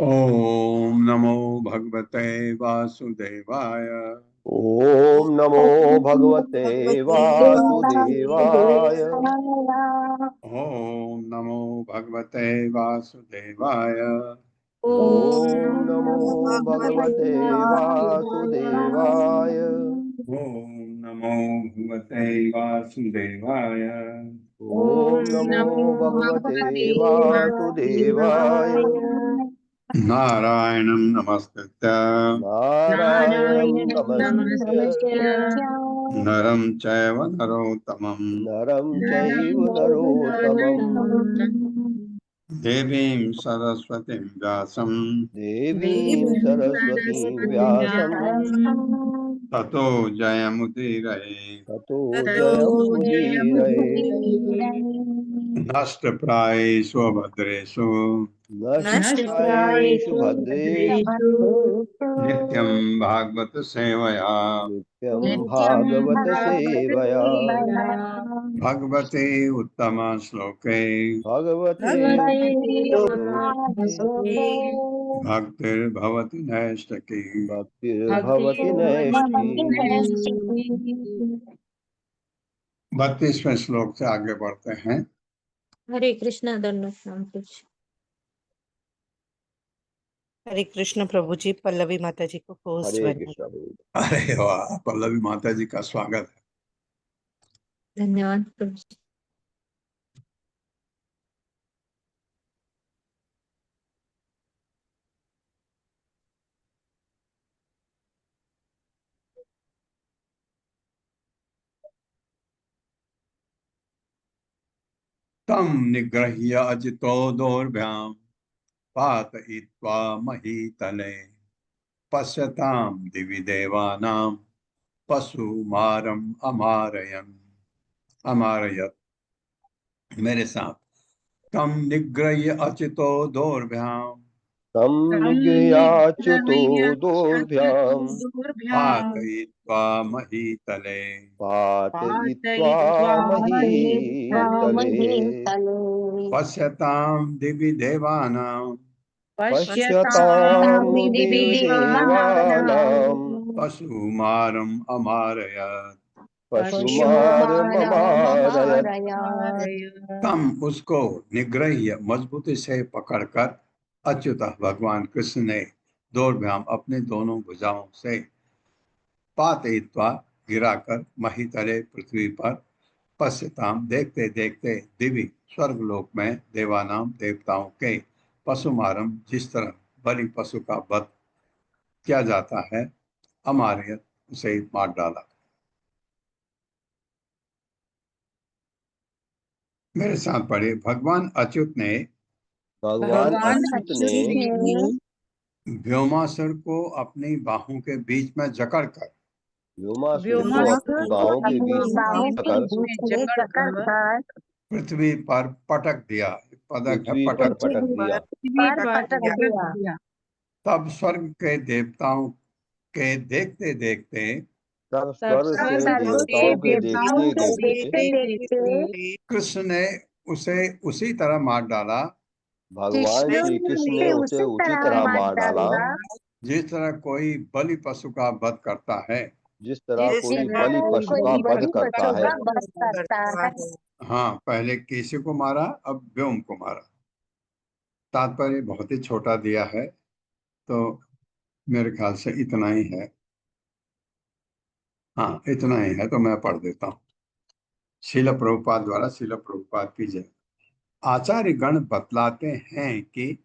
ओम नमो भगवते वासुदेवाय। ओम नमो भगवते वासुदेवाय। ओम नमो भगवते वासुदेवाय। ओम नमो भगवते वासुदेवाय। ओम नमो भगवते वासुदेवाय। ओम नमो भगवते वासुदेवाय। नारायणं नमस्कृत्य नारायणं नमस्कृत्य नरं चैव नरोत्तमं नरं चैव नरोत्तमम् देवीं सरस्वतीं व्यासं देवीं सरस्वतीं व्यासं ततो जयमुदीरये। ततो जयमुदीरये। नष्टप्रायेषु भद्रेषु नष्टप्रायेषु भद्रेषु नित्यं भागवत सेवया नित्यं भागवत सेवया। भगवते उत्तम श्लोके भगवते श्लोके भक्तिर्भवति नैष्ठिकी। भक्तिर्भवति नैष्ठी। 32वें श्लोक से आगे बढ़ते हैं। हरे कृष्णा दंडवत नाम कुछ। हरे कृष्ण प्रभु जी। पल्लवी माता जी को पोस्ट हरे बना। कृष्ण प्रभु। अरे वाह, पल्लवी माता जी का स्वागत है। धन्यवाद प्रभु जी। तम निगृह्य अजितो दोर्भ्याम पातयित्वा महीतले पश्यतां दिवि देवानां पशुमारम अमारयत। मेरे साथ, तम निगृह्य अचितो दोर्भ्याम तं निगृह्याच्युतो दोर्भ्यां पातयित्वा महीतले पातयित्वा महीतले पश्यतां दिवि देवानां पश्यतां दिवि देवानां पशुमारम अमारयत। पशुमारममारयत्। तम उसको निग्रह्य मजबूती से पकड़कर अच्युत भगवान कृष्ण ने दोर्भ्याम अपने दोनों भुजाओं से पातयित्वा गिराकर महीतले पृथ्वी पर पश्यताम देखते देखते दिव्य स्वर्गलोक में देवानाम देवताओं के पशुमारम जिस तरह बलि पशु का वध किया जाता है अमारयत उसे मार डाला। मेरे साथ पढ़े। भगवान अच्युत ने भगवान अच्युत ने व्योमासुर को अपनी बाहों के बीच में जकड़कर व्योमासुर को अपनी बाहों के बीच में जकड़कर पृथ्वी पर पटक दिया। पदक है, पृथ्वी पर पटक दिया। तब स्वर्ग के देवताओं के देखते देखते तब स्वर्ग से देवताओं के देखते देखते कृष्ण ने उसे उसी तरह मार डाला भगवान श्री कृष्ण ने उसे उसी तरह मार डाला जिस तरह कोई बलि पशु का वध करता है। जिस तरह कोई बलि पशु का वध करता है। हाँ, पहले किसी को मारा, अब व्योम को मारा। तात्पर्य बहुत ही छोटा दिया है, तो मेरे ख्याल से इतना ही है। हाँ, इतना ही है तो मैं पढ़ देता हूँ। शील प्रभुपाद द्वारा शील प्रभुपाद की जय। आचार्य गण बतलाते हैं कि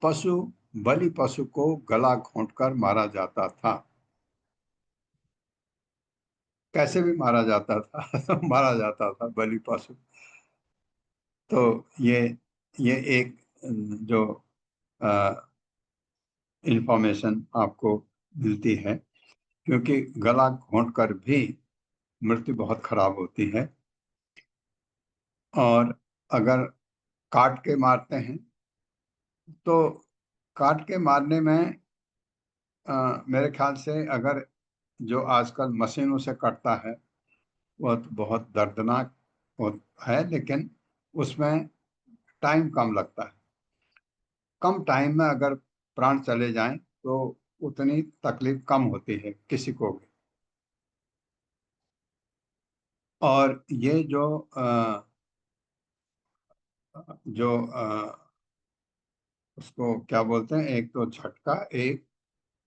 बलि पशु को गला घोंटकर मारा जाता था। कैसे भी मारा जाता था मारा जाता था बलि पशु। तो ये एक जो इंफॉर्मेशन आपको मिलती है, क्योंकि गला घोंटकर भी मृत्यु बहुत खराब होती है। और अगर काट के मारते हैं तो काट के मारने में मेरे ख्याल से अगर जो आजकल मशीनों से कटता है वह तो बहुत दर्दनाक है, लेकिन उसमें टाइम कम लगता है। कम टाइम में अगर प्राण चले जाएं तो उतनी तकलीफ कम होती है किसी को भी। और ये जो उसको क्या बोलते हैं, एक तो झटका, एक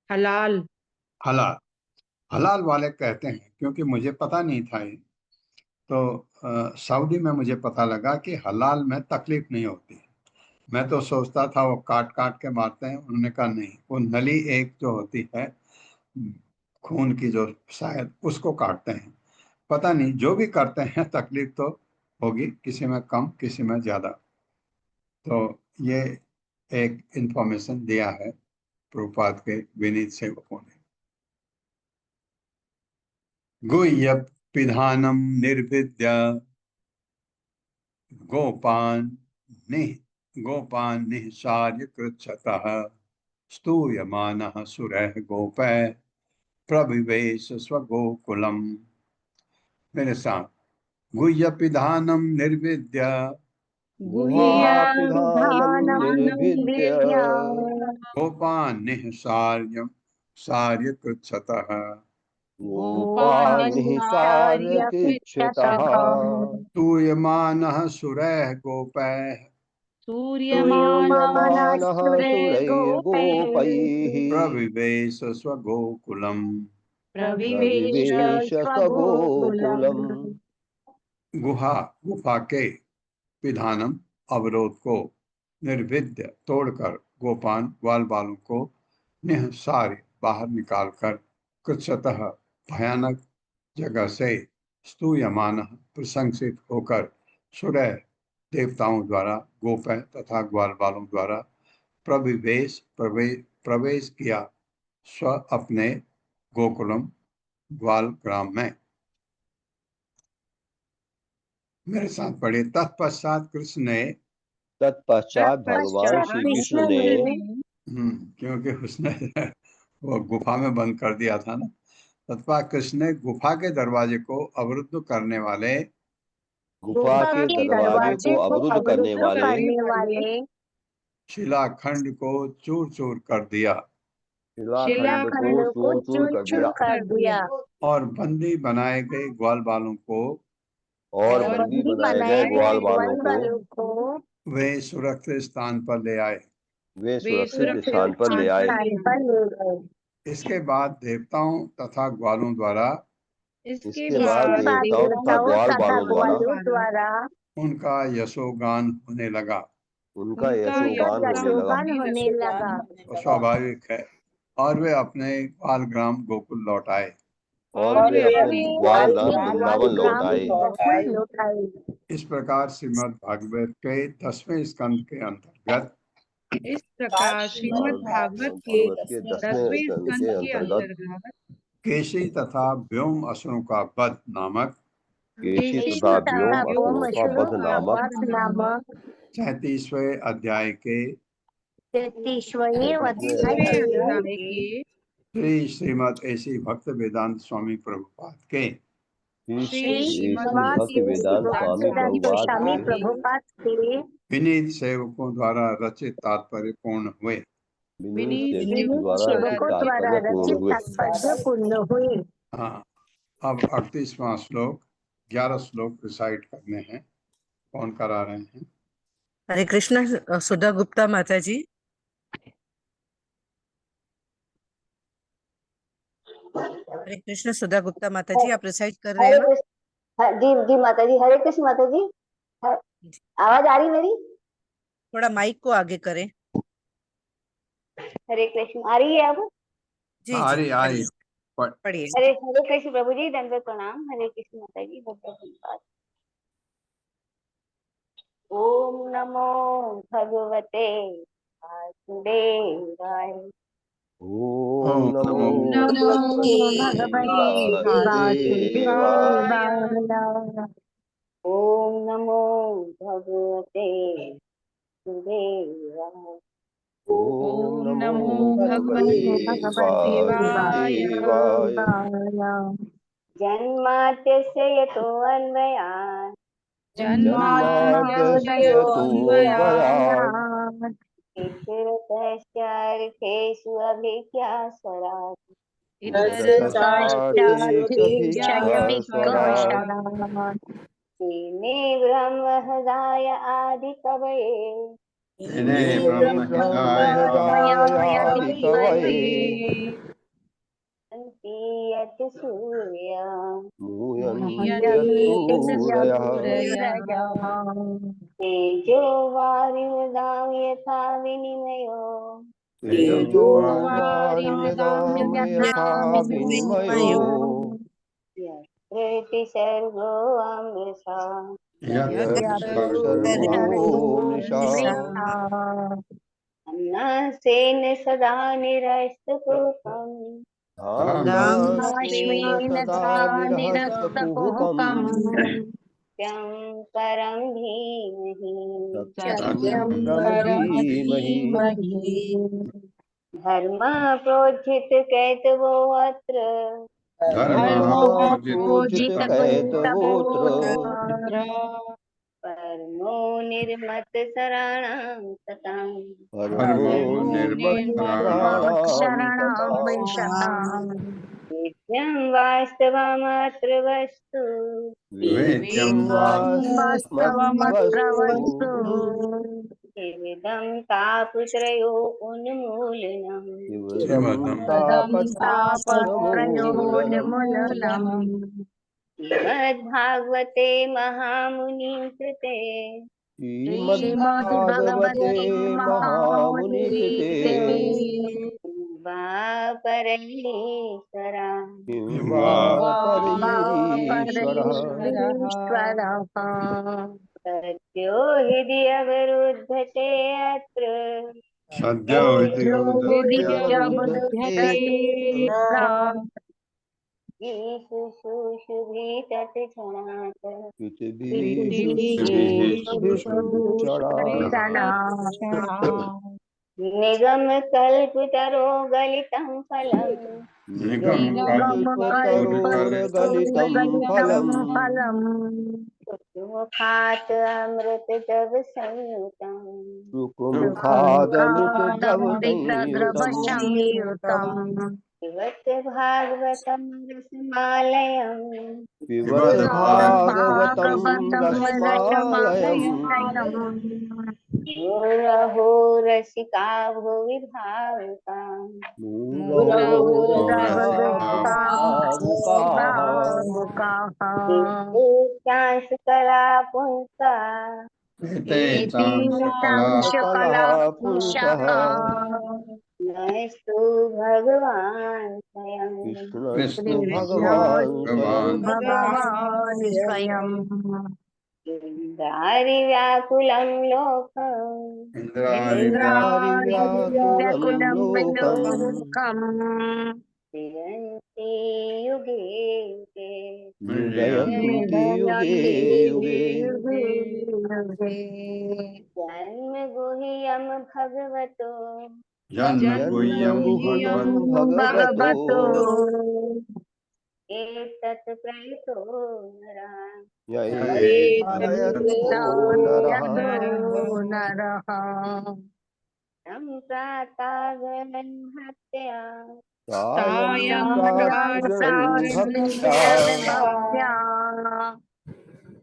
हलाल हलाल। हलाल वाले कहते हैं, क्योंकि मुझे पता नहीं था ये, तो सऊदी में मुझे पता लगा कि हलाल में तकलीफ नहीं होती। मैं तो सोचता था वो काट काट के मारते हैं। उन्होंने कहा नहीं, वो नली एक जो होती है खून की, जो शायद उसको काटते हैं। पता नहीं, जो भी करते हैं तकलीफ तो होगी, किसी में कम किसी में ज्यादा। तो ये एक इंफॉर्मेशन दिया है प्रभुपाद के विनीत सेवकों ने। गुह्य पिधानम निर्विद्य गोपान निःसार्य कृच्छतः स्तूयमानः सुरः गोपै प्रविवेश स्वगोकुलम्। मेरे साथ, गुह्य पिधानम निर्विद्य गुहापिधानं निर्भिद्य गोपान निःसार्य कृच्छतः गोपान्निःसार्य कृच्छतः स्तूयमानः सुरः गोपैः स्तूयमानः सुरैर्गोपैः प्रविवेश स्वगोकुलम्। प्रविवेश स्वगोकुलम्। गुफा के पिधानम अवरोध को निर्विद्य तोड़कर गोपान ग्वाल बालों को निःसार्य बाहर निकालकर कृच्छतः भयानक जगह से स्तूयमान प्रशंसित होकर सूर्य देवताओं द्वारा गोपय तथा ग्वाल बालों द्वारा प्रवेश किया स्व अपने गोकुलम ग्वाल ग्राम में। मेरे साथ पढ़े। तत्पश्चात कृष्ण ने तत्पश्चात भगवान श्री कृष्ण ने क्योंकि उसने वो गुफा में बंद कर दिया था ना, तत्पश्चात कृष्ण ने गुफा के दरवाजे को अवरुद्ध करने वाले गुफा के दरवाजे को अवरुद्ध करने वाले शिलाखंड को चूर चूर कर दिया शिलाखंड को चूर चूर कर दिया और बंदी बनाए गए ग्वाल बालों को बंदी बनाए गए ग्वाल बालों को वे सुरक्षित स्थान पर ले आए। सुरक्षित स्थान पर ले आए। इसके बाद देवताओं तथा ग्वालों द्वारा उनका यशोगान होने लगा। स्वाभाविक है। और वे अपने ग्वाल ग्राम गोकुल लौट आए। वृंदावन लौट आए। इस प्रकार श्रीमद् भागवत के 10वें स्कंद के अंतर्गत केशी तथा व्योम असुरों का वध नामक 37वें अध्याय के श्रीमद् ऐसी भक्त वेदांत स्वामी प्रभुपाद के विनीत सेवकों द्वारा रचित तात्पर्य पूर्ण हुए। हाँ, अब 38वां श्लोक 11 श्लोक रिसाइट करने हैं। कौन करा रहे हैं? हरे कृष्ण सुधा गुप्ता माता जी। हरे कृष्ण सुधा गुप्ता माता जी, आप रिसाइट कर रहे हैं ना? जी जी माता जी। हरे कृष्ण माता जी। आवाज आ रही मेरी? थोड़ा माइक को आगे करें। हरे कृष्ण आ रही है अब? जी जी पढ़िए। हरे कृष्ण प्रभु जी, दंडवत प्रणाम। हरे कृष्ण माता जी, धन्यवाद। ओम नमो भगवते वासुदेवाय। ओम नमो भगवते वासुदेवाय। ओम नमो भगवते वासुदेवाय। ओम नमो भगवते वासुदेवाय। जन्माद्यस्य यतोऽन्वयात् इतरतश्चार्थेषु अभिज्ञास्वरात् तेने ब्रह्महृदाय आदिकवये यत् सूर्या तेजो वारिमृदां यथा विनिमयो यत्र सर्गो अमृता यत् सर्वो निशा सेन सदा निरस्तकुहकम् धाम्नास्तेन सदा निरस्तकुहकम् सत्यं परं धीमहि सत्यं परं धीमहि धर्मः प्रोज्झित कैतवो अत्र धर्मापूजित कैतवोऽत्र परमो निर्मत शराणां सताम् परमो निर्मत्सराणां सताम् नित्यं वास्तवमत्र वस्तु वेद्यं वास्तवमस्मवस्तु शिविदं तापत्रयो उन्मूलनम् शिवदं तापत्रयोन्मूलनम् श्रीमद्भागवते महामुनि कृते श्रीमद्भागवते महामुनिकृते वा परमेश्वरा किं वा परैरीश्वरः सत्यो हृदि अवरुद्धते अत्र सद्यो ईशुशुशुभि तत्क्षणात् निगमकल्पतरो गलितं फलम् निगमकल्पतरोर्गलितं फलम् मुखात् अमृतद्रव संयुतम् सुकुमुखादमृतद्रव संयुतम् पिबत भागवतं रसमालयम् पिबत भागवतं रसमालयम् मुरहो रसिका भुवि भावुकाम् मुरहो भावुकाः शुकला पुंसा कला पुंसः नस्तु भगवान् स्वयं कृष्ण भगवान् स्वयं इन्द्रारि व्याकुलं लोकम् इंद्रारिव्याकुलं लोकम् क्रीडन्ति युगे युगे मुदयन्ति युगे युगे जन्म गुह्यं भगवतो जन्मगुह्यं भगवतो एतत् प्रयुतो नरः यतो नरः तं प्रातागमनं हत्या सायं प्रातर्भक्त्या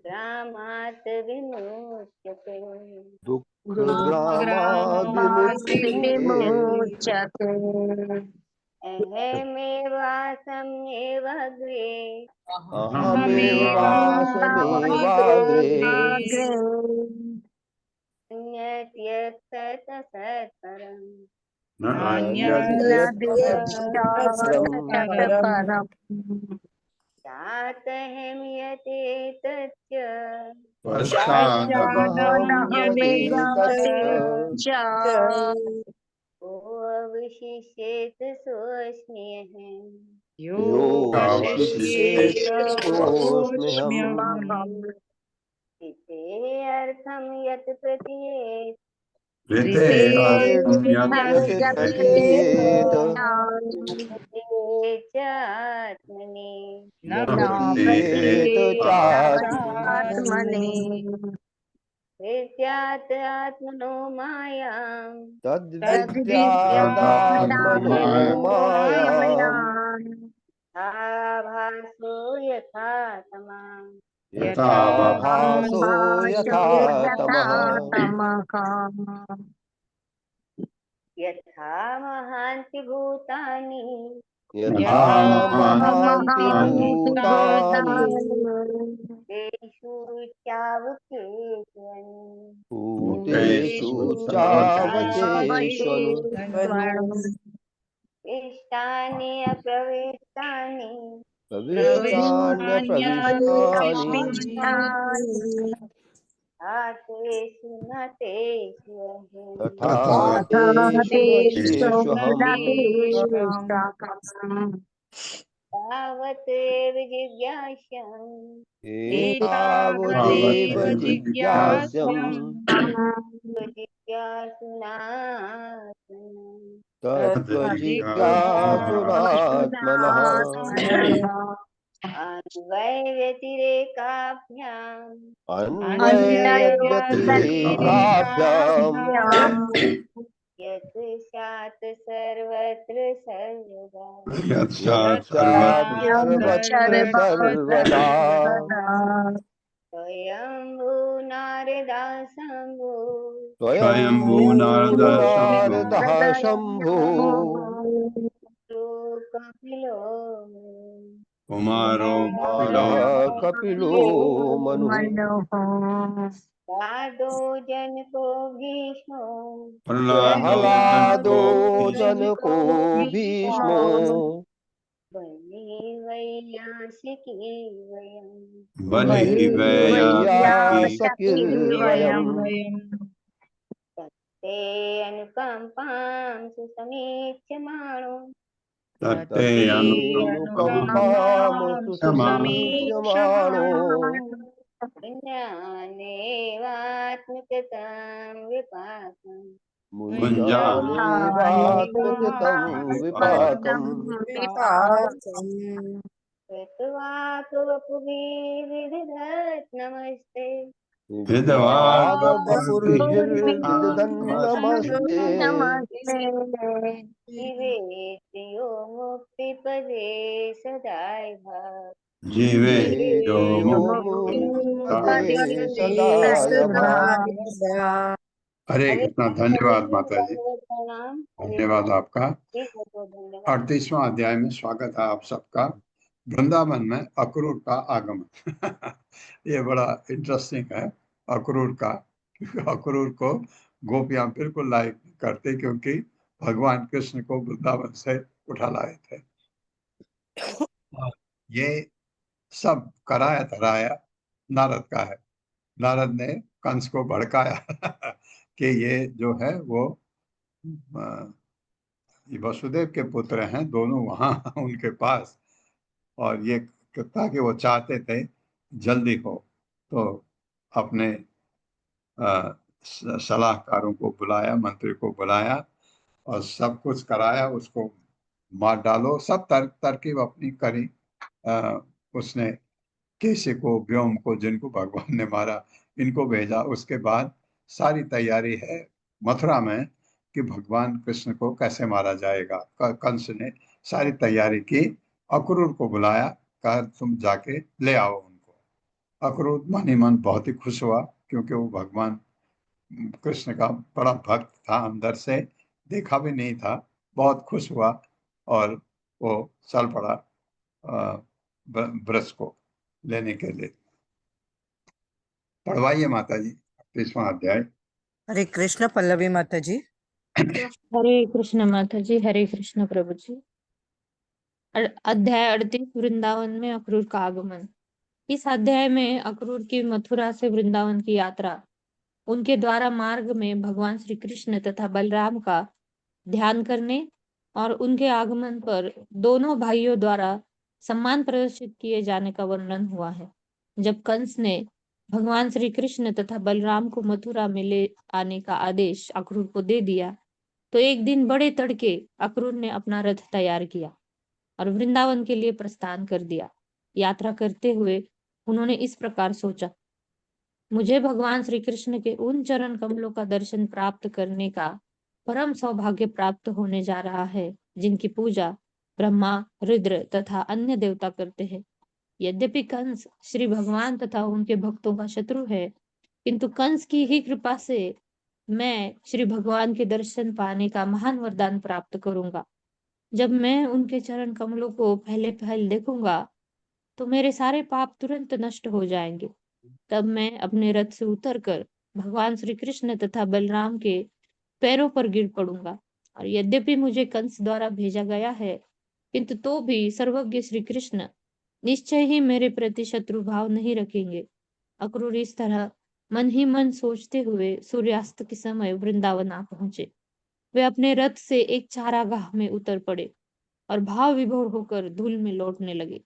ग्रामात् विमुच्यते दुःखग्रामाद्विमुच्यते अहमेवासमेवाग्रे अहमेवासमेवाग्रे अन्यत्यत्ततसत्परम् चातहं यतेतच्च को विशिष्येत सोऽस्म्यहम् योऽवशिष्येत्सोऽस्म्यहम् इते अर्थं यत् प्रतीयेत् प्रतीयेत च आत्मनि न प्रतीयेत चात्मनि विद्यात् आत्मनो मायाम् तद्विद्यादात्मनो मायाम् आभासो यथा तमाम् यथा भासो यथा तमः यथा महान्ति भूतानि यथा महान्ति भूतानि तेषु चावकेषु भूतेषु चावचेष्वनु इष्टानि अप्रविष्टानि प्रविष्टान्यप्रविष्टानि तेषु न तेषु तथा तथा तेषु तावदेव जिज्ञास्यम् एतावदेव जिज्ञास्यम् जिज्ञासुनात्मनः तत्त्वजिज्ञासुनात्मनः अन्वयव्यतिरेकाभ्याम् अन्वयव्यतिरेकाभ्याम् यत् स्यात् सर्वत्र सर्वदा यत्सात् यत्स्यात् सर्वत्र सर्वत्र सर्वदा स्वयम्भू नारदा शम्भो स्वयंभू नारद शंभु नारदः शम्भो कपिलो कुमारो कपिलो कपिलो मनुः साधो जनको भीष्मो प्रहलादो प्रह्लादो जनको जनको भीष्मो बली वैयासिकी वयम् बलि वैयासिकी वैयासकिर्वयम् ते अनुकम्पां सुसमीक्ष्यमाणो तत्ते ततेऽनुकम्पामु अनुकम्पा सुसमीक्ष्यमाणो ज्ञानेवात्मकतां विपाकम् मुञ्जाने मुञ्जानेवात्मकृतं विपाकम् कृत्वा वपुभिर्विदधत् नमस्ते विधवा वाग्वपुर्भिर्विदधन् नमस्ते जीवेत्यो मुक्तिपदे सदाय भाग जीवे जो जीवेत्यो मुक्तिपदे सदाय भाग हरे हरे कृष्णा। धन्यवाद माता जी, प्रणाम। हरे धन्यवाद आपका। ठीक है, तो धन्यवाद। 38वां अध्याय में स्वागत है आप सबका। वृंदावन में अक्रूर का आगमन ये बड़ा इंटरेस्टिंग है अक्रूर का, क्योंकि अक्रूर को गोपियां बिल्कुल लाइक नहीं करते, क्योंकि भगवान कृष्ण को वृंदावन से उठा लाए थे। ये सब कराया धराया नारद का है। नारद ने कंस को भड़काया कि ये जो है वो ये वसुदेव के पुत्र हैं दोनों वहां उनके पास, और ये ताकि वो चाहते थे जल्दी हो, तो अपने सलाहकारों को बुलाया, मंत्री को बुलाया और सब कुछ कराया, उसको मार डालो, सब तरकीब अपनी करी। उसने केसी को, व्योम को, जिनको भगवान ने मारा, इनको भेजा। उसके बाद सारी तैयारी है मथुरा में कि भगवान कृष्ण को कैसे मारा जाएगा। कंस ने सारी तैयारी की, अक्रूर को बुलाया, कहा तुम जाके ले आओ उनको। अक्रूर मन ही मन बहुत ही खुश हुआ, क्योंकि वो भगवान कृष्ण का बड़ा भक्त था, अंदर से देखा भी नहीं था। बहुत खुश हुआ और वो चल पड़ा ब्रज को लेने के लिए। पढ़वाइए माता जी 38वां अध्याय। हरे कृष्ण पल्लवी माता जी। हरे कृष्ण माता जी, हरे कृष्ण प्रभु जी। अध्याय 38 वृंदावन में अक्रूर का आगमन। इस अध्याय में अक्रूर की मथुरा से वृंदावन की यात्रा, उनके द्वारा मार्ग में भगवान श्री कृष्ण तथा बलराम का ध्यान करने और उनके आगमन पर दोनों भाइयों द्वारा सम्मान प्रदर्शित किए जाने का वर्णन हुआ है। जब कंस ने भगवान श्री कृष्ण तथा बलराम को मथुरा में ले आने का आदेश अक्रूर को दे दिया, तो एक दिन बड़े तड़के अक्रूर ने अपना रथ तैयार किया और वृंदावन के लिए प्रस्थान कर दिया। यात्रा करते हुए उन्होंने इस प्रकार सोचा, मुझे भगवान श्री कृष्ण के उन चरण कमलों का दर्शन प्राप्त करने का परम सौभाग्य प्राप्त होने जा रहा है, जिनकी पूजा ब्रह्मा, रुद्र तथा अन्य देवता करते हैं। यद्यपि कंस श्री भगवान तथा उनके भक्तों का शत्रु है, किंतु कंस की ही कृपा से मैं श्री भगवान के दर्शन पाने का महान वरदान प्राप्त करूंगा। जब मैं उनके चरण कमलों को पहले पहल देखूंगा, तो मेरे सारे पाप तुरंत नष्ट हो जाएंगे। तब मैं अपने रथ से उतरकर भगवान श्री कृष्ण तथा बलराम के पैरों पर गिर पड़ूंगा। और यद्यपि मुझे कंस द्वारा भेजा गया है, किंतु तो भी सर्वज्ञ श्री कृष्ण निश्चय ही मेरे प्रति शत्रु भाव नहीं रखेंगे। अक्रूर इस तरह मन ही मन सोचते हुए सूर्यास्त के समय वृंदावन आ पहुंचे। वे अपने रथ से एक चारागाह में उतर पड़े और भाव विभोर होकर धूल में लौटने लगे।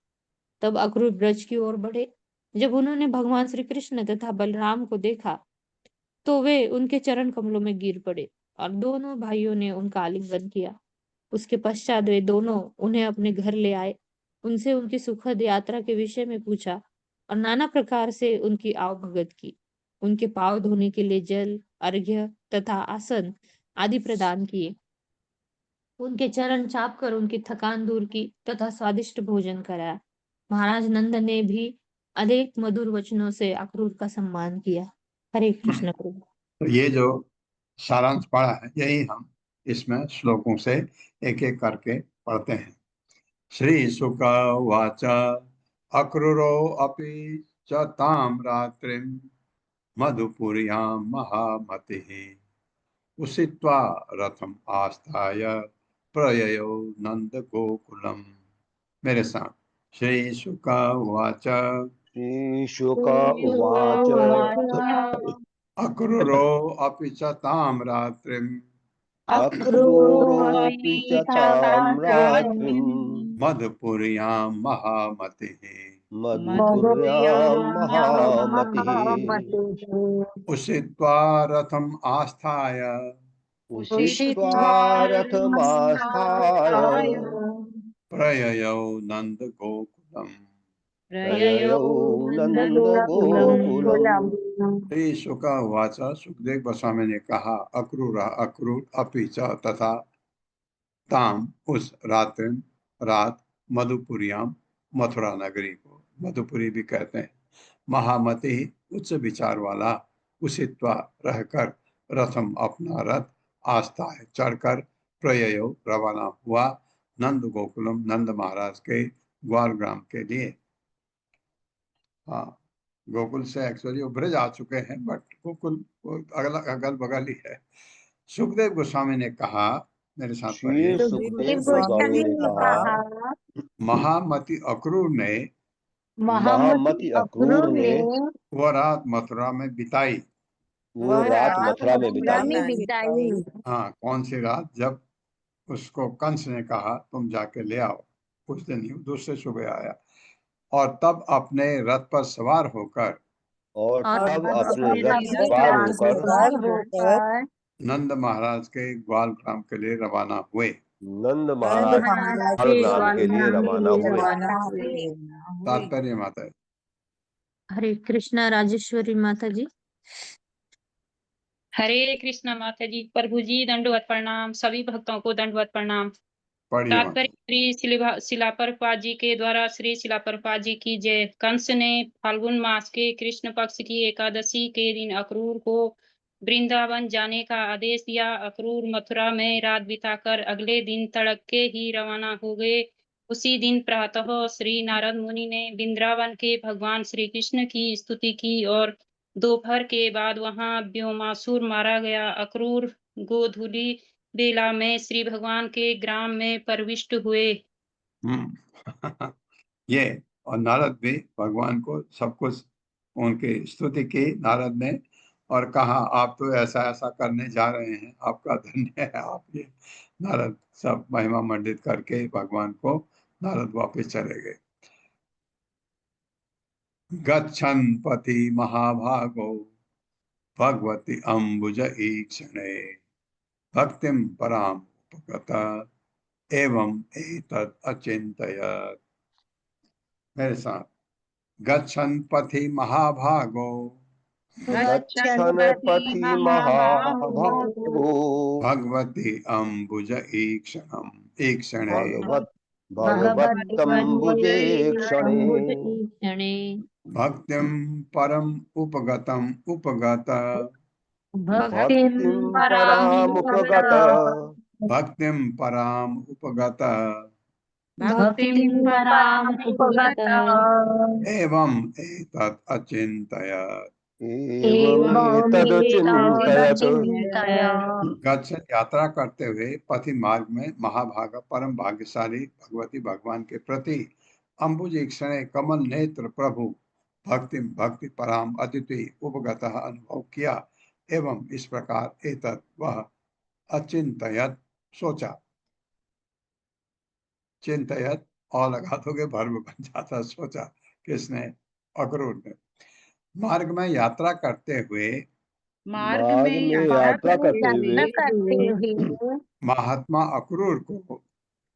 तब अक्रूर ब्रज की ओर बढ़े। जब उन्होंने भगवान श्री कृष्ण तथा बलराम को देखा तो वे उनके चरण कमलों में गिर पड़े और दोनों भाइयों ने उनका आलिंगन किया। उसके पश्चात वे दोनों उन्हें अपने घर ले आए, उनसे उनकी सुखद यात्रा के विषय में पूछा और नाना प्रकार से उनकी आवभगत की। उनके पांव धोने के लिए जल, अर्घ्य तथा आसन आदि प्रदान किए। उनके चरण चाप कर उनकी थकान दूर की तथा स्वादिष्ट भोजन कराया। महाराज नंद ने भी अनेक मधुर वचनों से अक्रूर का सम्मान किया। हरे कृष्ण प्रभु। तो ये जो सारांश पढ़ा है यही हम इसमें श्लोकों से एक एक करके पढ़ते हैं। श्री शुक उवाच अक्रूरो अपि च तां रात्रिं मधुपुर्यां महामतिः उषित्वा रथम आस्थाय प्रययो नंदगोकुलम। मेरे साथ श्री शुक उवाच श्रीशुक उवाच अक्रूरो अपि च तां रात्रिं अक्रूरोऽपि च तां रात्रिं मधुपुर्यां महामतिः मधुपुर्यां महामतिः उषित्वा रथम आस्थाय उषित्वा रथमास्थाय प्रययौ नंदगोकुलम्। प्रययौ नन्दगोकुलम्। श्री शुक उवाच सुखदेव गोस्वामी ने कहा अक्रूर अक्रूर अपि च तथा ताम उस रात मधुपुरियाम मथुरा नगरी को मधुपुरी भी कहते हैं महामति उच्च विचार वाला उषित्वा रहकर रथम अपना रथ आस्था है चढ़कर प्रययो रवाना हुआ नंद गोकुलम नंद महाराज के ग्वाल ग्राम के लिए। हाँ, गोकुल से एक्चुअली वो ब्रज आ चुके हैं बट गोकुल अगल बगल ही है। सुखदेव गोस्वामी ने कहा मेरे साथ पढ़िए। श्री सुखदेव गोस्वामी ने कहा महामति अक्रूर ने महामति अक्रूर ने वह रात मथुरा में बिताई। वो रात मथुरा में बिताई। हाँ, कौन सी रात? जब उसको कंस ने कहा तुम जाके ले आओ। कुछ दिन ही दूसरे सुबह आया और तब अपने रथ पर सवार होकर और तब अपने रथ सवार होकर नंद महाराज के ग्वाल ग्राम के लिए रवाना हुए। नंद महाराज ग्वाल ग्राम के लिए रवाना हुए। तात्पर्य माता है। हरे कृष्णा राजेश्वरी माता जी। हरे कृष्णा माता जी। प्रभु जी दंडवत प्रणाम। सभी भक्तों को दंडवत प्रणाम। तात्पर्य श्री शिला प्रभुपाद जी के द्वारा श्री शिला प्रभुपाद जी की जय। कंस ने फाल्गुन मास के कृष्ण पक्ष की एकादशी के दिन अक्रूर को वृंदावन जाने का आदेश दिया। अक्रूर मथुरा में रात बिताकर अगले दिन तड़के ही रवाना हो गए। उसी दिन प्रातः श्री नारद मुनि ने वृंदावन के भगवान श्री कृष्ण की स्तुति की और दोपहर के बाद वहां व्योमासुर मारा गया। अक्रूर गोधूली बेला में श्री भगवान के ग्राम में प्रविष्ट हुए। ये और नारद भी भगवान को सब कुछ उनकी स्तुति की नारद ने और कहा आप तो ऐसा ऐसा करने जा रहे हैं, आपका धन्य है। आप ये नारद सब महिमा मंडित करके भगवान को नारद वापस चले गए। गच्छन् पथि महाभागो भगवती अम्बुज ईक्षणे भक्तिं पराम उपगत एवं एतद् अचिन्तयत्। मेरे साथ गच्छन् पथि महाभागो गच्छन् पथि महाभागो भगवती अम्बुज ईक्षणे भगवतम्बुजेक्षणे भक्तिं परम उपगत भक्तिं पराम उपगत एवं एतत् अचिन्तयत्। गच्छन् यात्रा करते हुए पथि मार्ग में महाभाग परम भाग्यशाली भगवती भगवान के प्रति अम्बुज ईक्षणे कमल नेत्र प्रभु भक्ति पराम अद्वितीय उपगतः अनुभव किया एवं इस प्रकार एतत् वह अचिंतयत सोचा। चिंतयत और लगा दोगे वर्ब बन जाता, सोचा किसने? अक्रूर ने। मार्ग में यात्रा करते हुए मार्ग में यात्रा करते हुए महात्मा अक्रूर को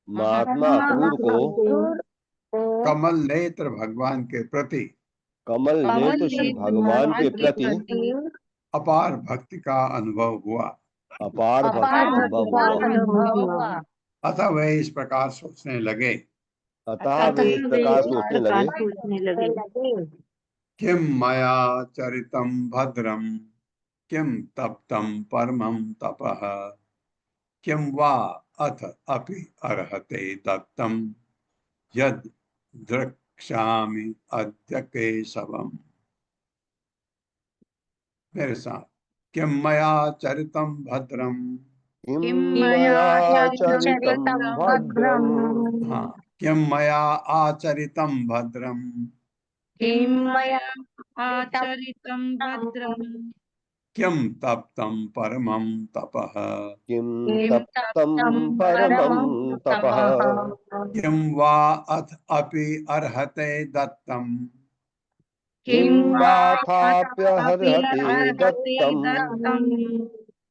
महात्मा अक्रूर को कमल नेत्र भगवान के प्रति कमल नेत्र श्री भगवान के प्रति अपार भक्ति का अनुभव हुआ। अपार भक्ति का अनुभव हुआ। अतः वे इस प्रकार सोचने लगे। अतः वे इस प्रकार सोचने लगे, किम मया चरितम भद्रम किम तप्तम परमं तपः किम वा अथ अपि अर्हते दत्तम यद द्रक्ष्यामि अद्य केशवम्। मेरे साथ, किम मया चरितम भद्रम, किम मया चरितम भद्रम, हाँ, किम मया आचरितम भद्रम, किम मया आचरितं भद्रं किम तप्तम परमं तपः किम तप्तम परमं तपः किम वा अथ अपि अर्हते दत्तम किम वाथाप्यर्हते दत्तम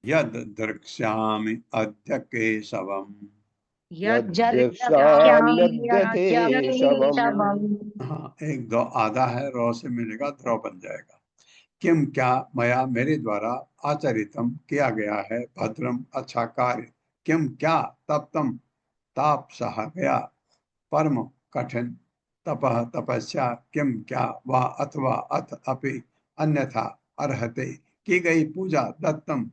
यद द्रक्ष्यामि अद्य केशवम्। यद द्रक्ष्याम्यद्य केशवम्। हाँ, एक दो आधा है, रो से मिलेगा, ध्रो बन जाएगा। किम क्या, मया मेरे द्वारा, आचरितम किया गया है, भद्रम अच्छा कार्य, किम क्या, तप्तम ताप सहा गया, परम कठिन, तपः तपस्या, किम क्या, वा अथवा अथ अपि अन्यथा, अर्हते की गई पूजा, दत्तम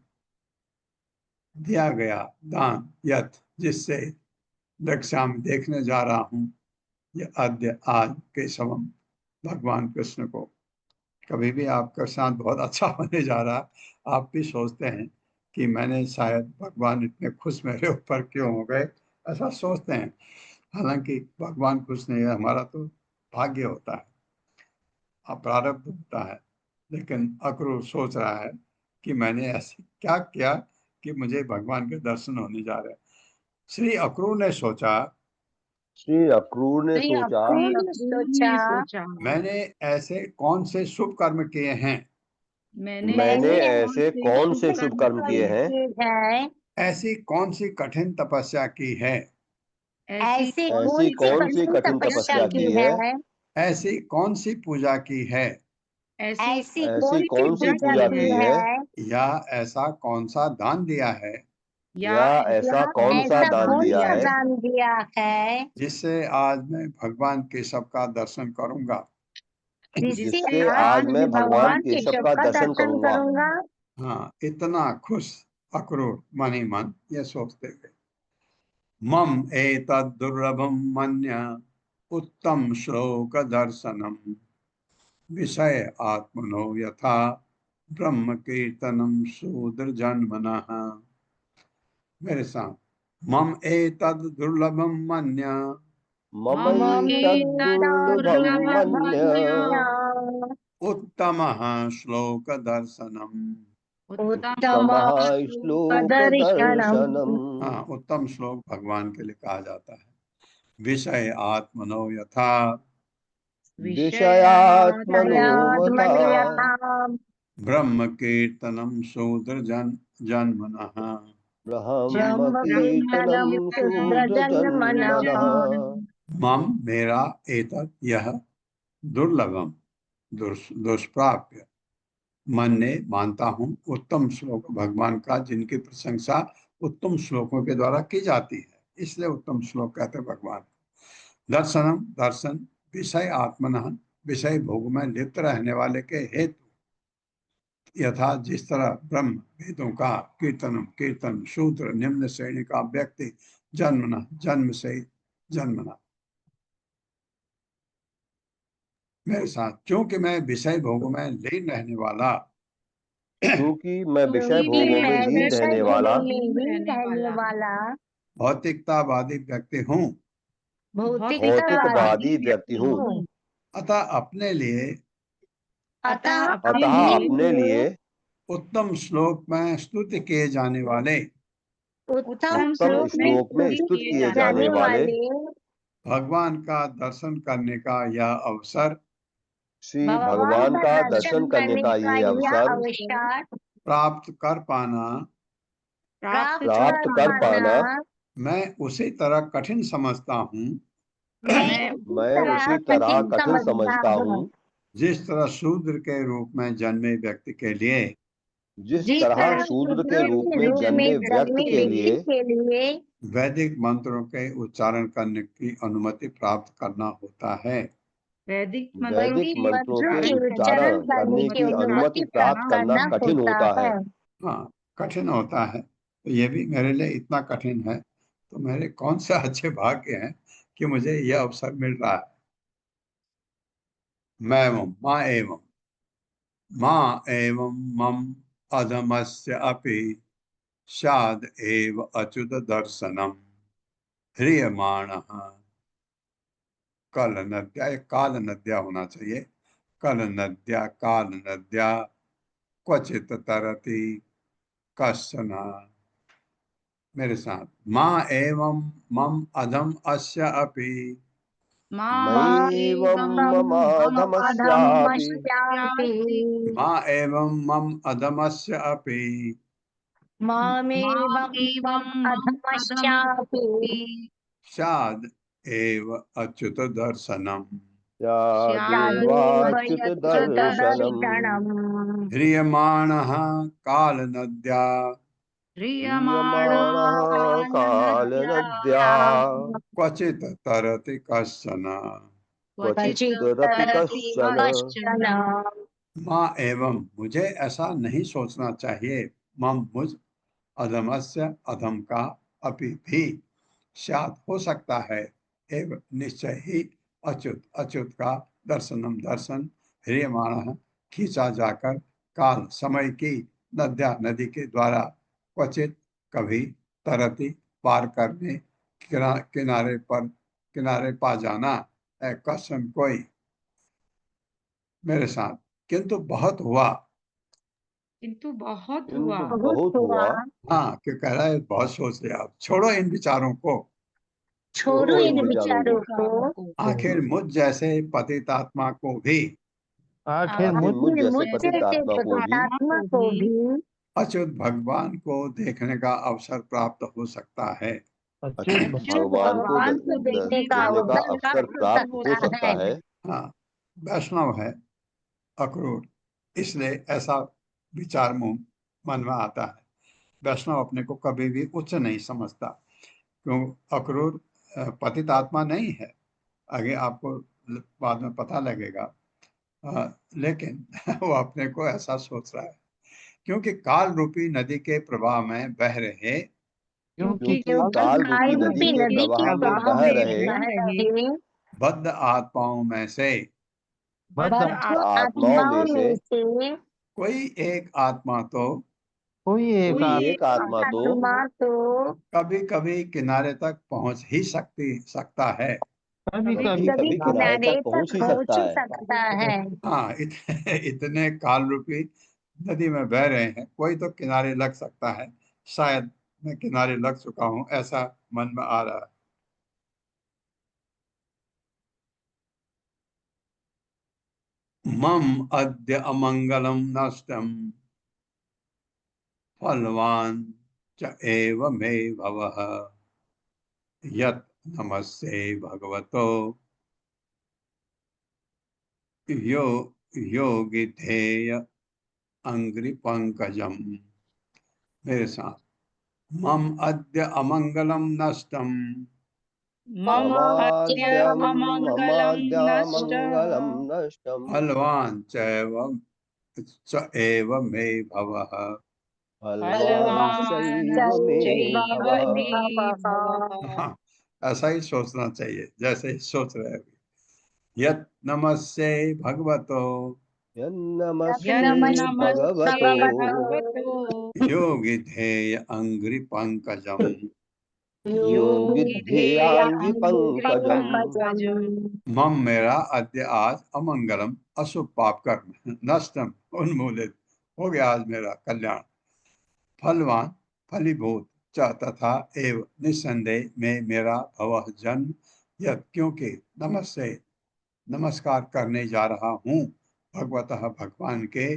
दिया गया दान, यथ जिससे दृक्ष्यामि देखने जा रहा हूँ, यह अद्य आज केशवम भगवान कृष्ण को। कभी भी आपका साथ बहुत अच्छा होने जा रहा, आप भी सोचते हैं कि मैंने शायद भगवान इतने खुश मेरे ऊपर क्यों हो गए, ऐसा सोचते हैं। हालांकि भगवान खुश नहीं है, हमारा तो भाग्य होता है, प्रारब्ध होता है। लेकिन अक्रूर सोच रहा है कि मैंने ऐसे क्या किया कि मुझे भगवान के दर्शन होने जा रहे हैं। श्री अक्रूर ने सोचा, श्री अक्रूर ने सोचा, मैंने ऐसे कौन से शुभ कर्म किए हैं, मैंने ऐसे कौन से शुभ कर्म किए हैं, ऐसी कौन सी कठिन तपस्या की है, ऐसी कौन सी कठिन तपस्या की है, ऐसी कौन सी पूजा की है, ऐसी कौन सी पूजा की है, या ऐसा कौन सा दान दिया है, या ऐसा कौन सा दान दिया है, जिससे आज मैं भगवान केशव का दर्शन करूंगा। जिससे आज मैं भगवान केशव का दर्शन करूंगा। हाँ, इतना खुश अक्रूर मन ही मन ये सोचते गए। मम एतद् दुर्लभम मन्य उत्तम श्लोक दर्शनम विषय आत्मनो यथा ब्रह्म कीर्तनम शूद्र जन्मनः। मेरे साथ, मम एतद् दुर्लभम मन्य, मम दुर्लभम मन्य उत्तमः श्लोक दर्शनम। उत्तमः श्लोक दर्शनम। हाँ, उत्तम श्लोक भगवान के लिए कहा जाता है। विषय आत्मनो यथा, विषयात्मनो यथा ब्रह्म कीर्तनम शूद्र जन्मनः। ब्रह्म कीर्तनम शूद्र जन्मनः। मम मेरा, एतत् यह, दुर्लभम दुष्प्राप्य, मन्ने मानता हूँ, उत्तम श्लोक भगवान का जिनकी प्रशंसा उत्तम श्लोकों के द्वारा की जाती है, इसलिए उत्तम श्लोक कहते हैं भगवान। दर्शनम दर्शन, विषय आत्मनः विषय भोग में लिप्त रहने वाले के हेतु, यथा जिस तरह ब्रह्म वेदों का कीर्तनम कीर्तन, शूद्र निम्न श्रेणी का व्यक्ति, जन्मना जन्म से जन्मना। मेरे साथ, क्योंकि मैं विषय भोग में लीन रहने वाला, क्योंकि मैं विषय भोगों में लीन रहने वाला भौतिकतावादी व्यक्ति हूँ, भौतिकवादी व्यक्ति हूँ, अतः अपने लिए अतः अतः अपने लिए उत्तम श्लोक में स्तुति किए जाने वाले उत्तम उत्तम श्लोक में स्तुत किए जाने वाले भगवान का दर्शन करने का यह अवसर श्री भगवान का दर्शन करने का ये अवसर प्राप्त कर पाना प्राप्त कर पाना मैं उसी तरह कठिन समझता हूँ मैं उसी तरह कठिन समझता हूँ जिस तरह शूद्र के रूप में जन्मे व्यक्ति के लिए जिस तरह शूद्र के रूप में जन्मे व्यक्ति के लिए वैदिक मंत्रों के उच्चारण करने की अनुमति प्राप्त करना होता है। वैदिक मंत्रों के उच्चारण करने की अनुमति प्राप्त करना कठिन होता है। हाँ, कठिन होता है। तो ये भी मेरे लिए इतना कठिन है, तो मेरे कौन से अच्छे भाग्य हैं कि मुझे यह अवसर मिल रहा है। माँ एवं मम अधमस्य अपि शाद एव अच्युत दर्शनम ह्रियमाणः काल नद्या होना चाहिए। काल नद्या क्वचित तरति कश्चन। मेरे साथ, माँ एवं मम अधम अस्य अपि मयैवं ममाधमस्यापि माँ एवं मम अधमस्य अपि शाद एव अच्युत दर्शनम स्यादेवाच्युत दर्शनम् ह्रियमाणः काल नद्या कालनद्या क्वचित तरति कश्चन। क्वचित् तरति कश्चन। माँ एवं मुझे ऐसा नहीं सोचना चाहिए, मम मुझ अधमस्य अधम का अपि भी शायद हो सकता है एवं निश्चय ही अच्युत का दर्शन ह्रियमाण खींचा जाकर काल समय की नदी के द्वारा क्वचित कभी तरति पार करने किनारे पा जाना है कश्चन कोई। मेरे साथ, किंतु बहुत हुआ हाँ, क्यों कह रहा है बहुत सोच लिया, छोड़ो इन विचारों को, छोड़ो इन विचारों को। आखिर मुझ जैसे पतित आत्मा को भी आखिर मुझ जैसे पतित आत्मा को भी अच्युत भगवान को देखने का अवसर प्राप्त हो सकता है। अच्युत भगवान को देखने का अवसर प्राप्त हो सकता है। हाँ, वैष्णव है अक्रूर, इसलिए ऐसा विचार मन में आता है। वैष्णव अपने को कभी भी उच्च नहीं समझता, क्यों अक्रूर पतित आत्मा नहीं है, आगे आपको बाद में पता लगेगा। लेकिन वो अपने को ऐसा सोच रहा है क्योंकि काल रूपी नदी के प्रवाह में बह रहे क्योंकि काल रूपी नदी के प्रवाह में बह रहे बद्ध आत्माओं में से कोई एक आत्मा तो कभी कभी किनारे तक पहुंच ही सकता है। कभी किनारे तक पहुंच ही सकता है। हाँ, इतने काल रूपी नदी में बह रहे हैं, कोई तो किनारे लग सकता है। शायद मैं किनारे लग चुका हूं, ऐसा मन में आ रहा है। मम अद्य अमंगलम नष्टम फलवान च एव मे भवः यत् नमस्ते भगवतो योगिधेय अंग्रि पंकजम। मेरे साथ, मम अद्य अमंगलम नष्टम फलवान च एव मे भवः हाँ, ऐसा ही सोचना चाहिए जैसे ही सोच रहे हैं। यत् नमस्ते भगवतो योगिधेय अंग्रि पंकजम योगिध्येयाङ्गि पंकजम। मम मेरा अद्य आज अमंगलम अशुभ पाप कर्म नष्टम उन्मूलित हो गया आज मेरा कल्याण। फलवान फलीभूत च तथा एव निस्संदेह में मेरा भवः जन्म यत् क्योंकि नमस्कार करने जा रहा हूँ भगवतः भगवान के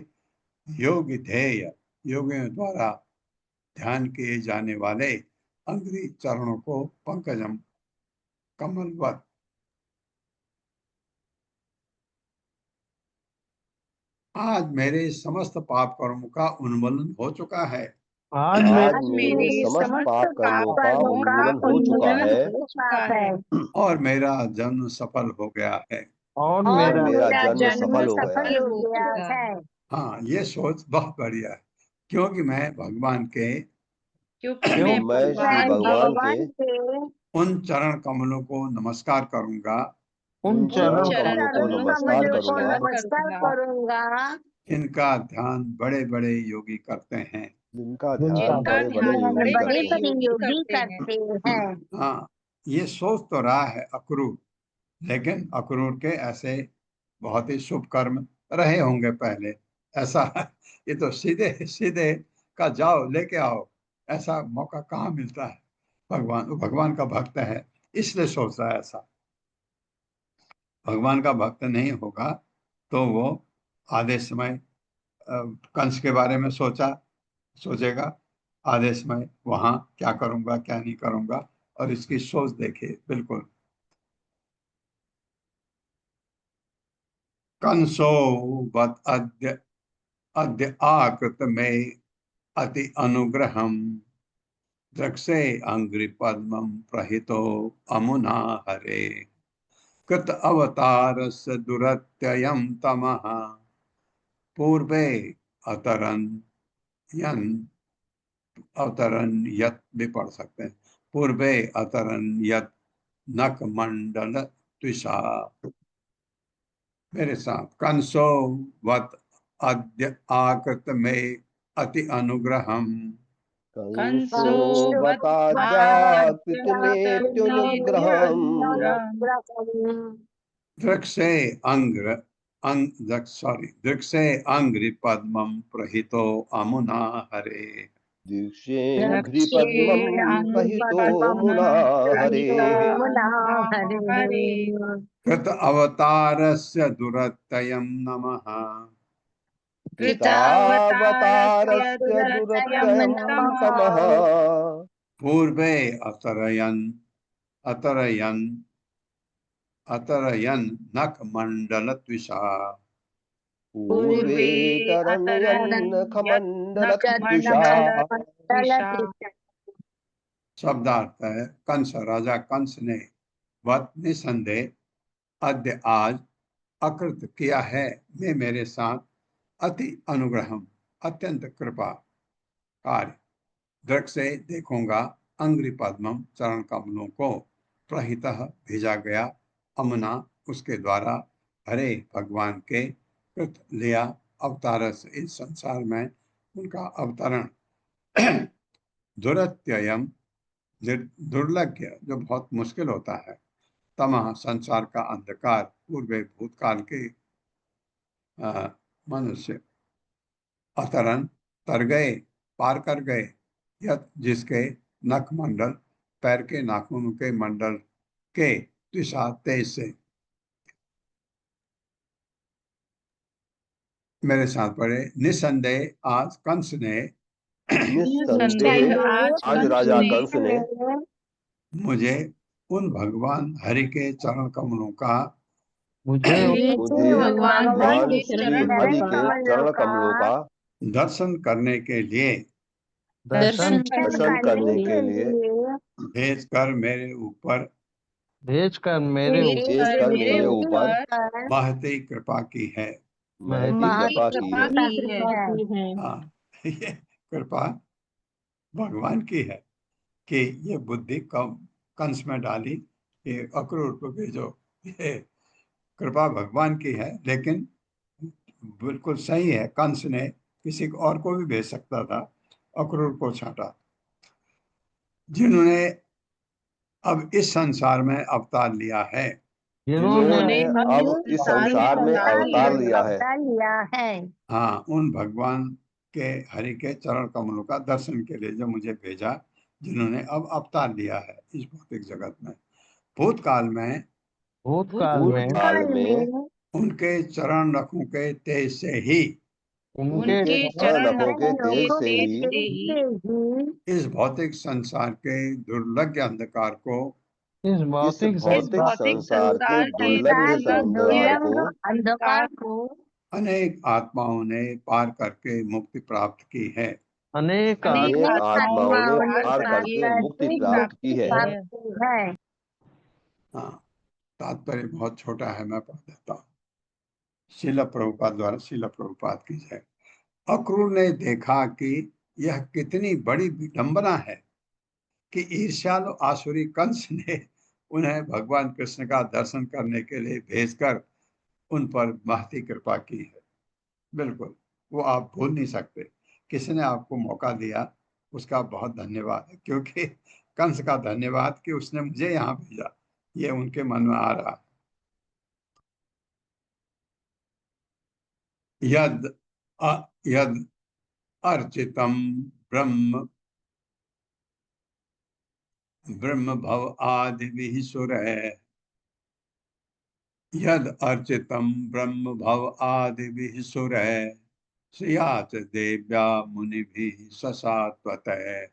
योगी ध्येय योगियों द्वारा ध्यान किए जाने वाले अंग्री चरणों को पंकजम कमलवत आज मेरे समस्त पाप कर्मों का उन्मूलन हो चुका है। आज मेरे समस्त पाप कर्मों का उन्मूलन हो चुका है और मेरा जन्म सफल हो गया है। और मेरा जन्म सफल हो गया है। हाँ, ये सोच बहुत बढ़िया है क्योंकि मैं भगवान के क्योंकि मैं मैं श्री भगवान के उन चरण कमलों को नमस्कार करूंगा उन चरण कमलों को नमस्कार करूंगा इनका ध्यान बड़े बड़े योगी करते हैं। जिनका ध्यान बड़े बड़े योगी करते हैं। हाँ, ये सोच तो रहा है अक्रूर, लेकिन अक्रूर के ऐसे बहुत ही शुभ कर्म रहे होंगे पहले। ऐसा ये तो सीधे सीधे का जाओ लेके आओ, ऐसा मौका कहाँ मिलता है। भगवान का भक्त है इसलिए सोच रहा है ऐसा। भगवान का भक्त नहीं होगा तो वो आधे समय कंस के बारे में सोचेगा, आधे समय वहां क्या करूंगा क्या नहीं करूंगा, और इसकी सोच देखिए बिल्कुल। कंसो बत अद्य आकृत में अति अनुग्रहम द्रक्षे अंग्रि पद्मं प्रहितो अमुना हरे कृत अवतारस्य दुरत्ययं तमः पूर्वे अतरन यत भी पढ़ सकते हैं, पूर्वे अतरन यत नक मंडल त्विषा। मेरे साथ कंसो वत अद्य आकृत में अति अनुग्रहम कंसो बताजाकृत मेत्युनुग्रहम् दृक्षे दृक्षे अंग्रि पद्मं प्रहितो अमुना हरे दीक्षेऽघ्रि पद्मं प्रहितो मुना हरे कृत अवतारस्य दुरत्ययं नमः कृतावतारस्य दुरत्ययं तमः पूर्वे अतरयन् नख मंडल त्विषा पूर्वे तरण्यन्नखमण्डलत्विषा। शब्दार्थ है, कंस राजा कंस ने वत निसंदेह अद्य आज अकृत किया है मैं मेरे साथ अति अनुग्रहम अत्यंत कृपा कार्य दृक से देखूंगा अंग्रि पद्मम चरण कमलों को प्रहित भेजा गया अमुना उसके द्वारा हरे भगवान के कृत लिया अवतार से इस संसार में उनका अवतरण दुरत्ययम दुर्लभ्य जो बहुत मुश्किल होता है, तमह संसार का अंधकार पूर्व भूतकाल के मनुष्य अतरन तर गए पार कर गए यत जिसके नख मंडल पैर के नाखूनों के मंडल के दिशा तेज से। मेरे साथ पढ़े निसंदेह आज कंस ने निस्संदेह आज राजा कंस ने मुझे उन भगवान हरि के चरण कमलों का भगवान श्री हरि के चरण कमलों का दर्शन करने के लिए दर्शन करने के लिए भेज कर मेरे ऊपर महती कृपा की है। महती कृपा की है। ये कृपा भगवान की है कि ये बुद्धि कम कंस में डाली, ये अक्रूर को भेजो, ये कृपा भगवान की है। लेकिन बिल्कुल सही है, कंस ने किसी और को भी भेज सकता था, अक्रूर को छांटा। जिन्होंने अब इस संसार में अवतार लिया है। जिन्होंने अब इस संसार में अवतार लिया है। हाँ, उन भगवान के हरि के चरण कमलों का दर्शन के लिए जो मुझे भेजा, जिन्होंने अब अवतार लिया है इस भौतिक जगत में। भूतकाल में उनके चरण रखों के तेज से ही उनके चरण रखों के तेज से से ही ही इस भौतिक संसार के दुर्लभ अंधकार को इस भौतिक संसार के दुर्लभ अंधकार को अनेक आत्माओं ने पार करके मुक्ति प्राप्त की है। अनेक आत्माओं ने पार करके मुक्ति प्राप्त की है। हाँ, तात्पर्य बहुत छोटा है, मैं पढ़ देता हूँ। श्रील प्रभुपाद द्वारा श्रील प्रभुपाद की जय। अक्रूर ने देखा कि यह कितनी बड़ी विडंबना है कि ईर्ष्यालु आसुरी कंस ने उन्हें भगवान कृष्ण का दर्शन करने के लिए भेजकर उन पर महती कृपा की है। बिल्कुल, वो आप भूल नहीं सकते। किसी ने आपको मौका दिया, उसका बहुत धन्यवाद है, क्योंकि कंस का धन्यवाद कि उसने मुझे यहाँ भेजा, ये उनके मन में आ रहा। यद अर्चितम ब्रह्म भव आदि सुर है। यद अर्चितम ब्रह्म भव आदि सुर है, श्रियाच देव्या मुनि भी ससात्वत है।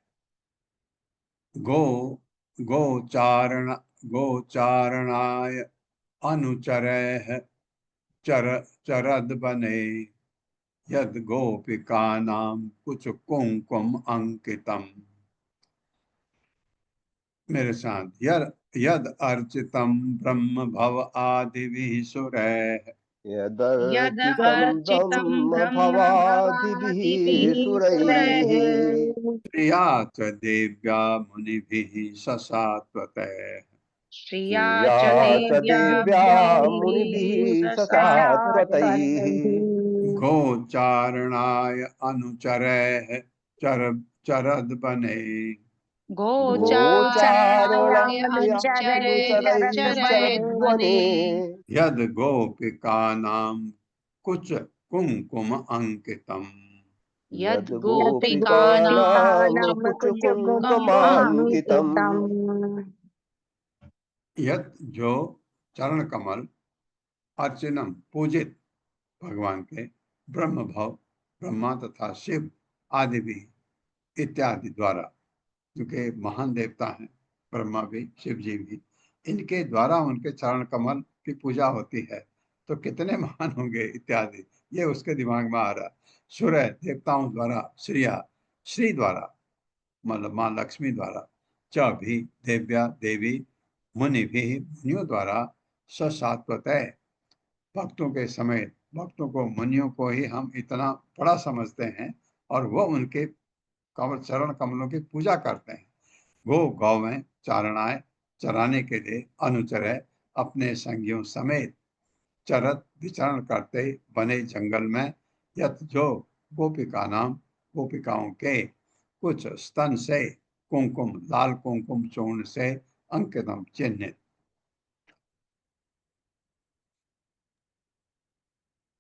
गोचारणाय अनुचरैः चरद बने, यद गोपिकानां कुछ कुंकुम अंकितम। मेरे साथ, यद अर्चितम ब्रह्म भव आदि सुरैः, यदर्चितं ब्रह्म भवादिभिः सुरैः, प्रिया च देव्या मुनिभिः ससात्वतैः। श्रिया च देव्या मुनिभिः ससात्वतैः। गोचारणाय अनुचरैः चरद बने, गोचारणाय अनुचरैः चरद्वने, यद गोपिकानां कुछ कुंकुम अंकितम। यद गोपिकानां कुछ कुंकुमांकितम्। यद जो चरण कमल अर्चनम पूजित भगवान के ब्रह्म भव ब्रह्मा तथा शिव आदि भी इत्यादि द्वारा, क्योंकि महान देवता हैं ब्रह्मा भी शिव जी भी, इनके द्वारा उनके चरण कमल की पूजा होती है, तो कितने महान होंगे इत्यादि, ये उसके दिमाग में आ रहा। सूर्य देवताओं द्वारा, श्री द्वारा मतलब माँ लक्ष्मी द्वारा, च भी देव्या देवी, मुनि भी मुनियों द्वारा, ससात्वतः भक्तों के समेत, भक्तों को मुनियों को ही हम इतना बड़ा समझते हैं और वो उनके चरण कमलों की पूजा करते हैं। गौ में चारणाए चराने के लिए, अनुचर अपने संगियों समेत, चरत विचरण करते बने जंगल में, यत जो गोपिकाओं के कुछ स्तन से कुंकुम लाल कुंकुम चूर्ण से अंकितम चिन्हित।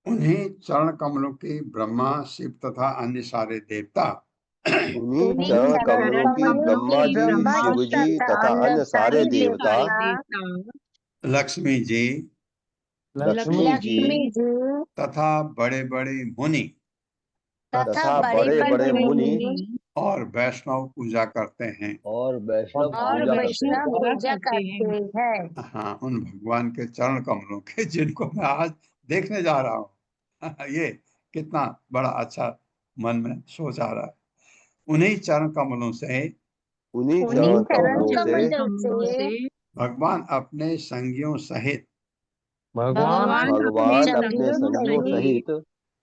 उन्हीं चरण कमलों की ब्रह्मा शिव तथा अन्य सारे देवता, उन्हीं चरण कमलों की ब्रह्मा जी, शिव जी तथा अन्य सारे देवता, लक्ष्मी जी तथा बड़े बड़े मुनि और वैष्णव पूजा करते हैं। और वैष्णव पूजा करते हैं। हाँ, उन भगवान के चरण कमलों के जिनको मैं आज देखने जा रहा हूँ। ये कितना बड़ा अच्छा मन में सोच आ रहा है। उन्हीं चरण कमलों से भगवान अपने संगियों सहित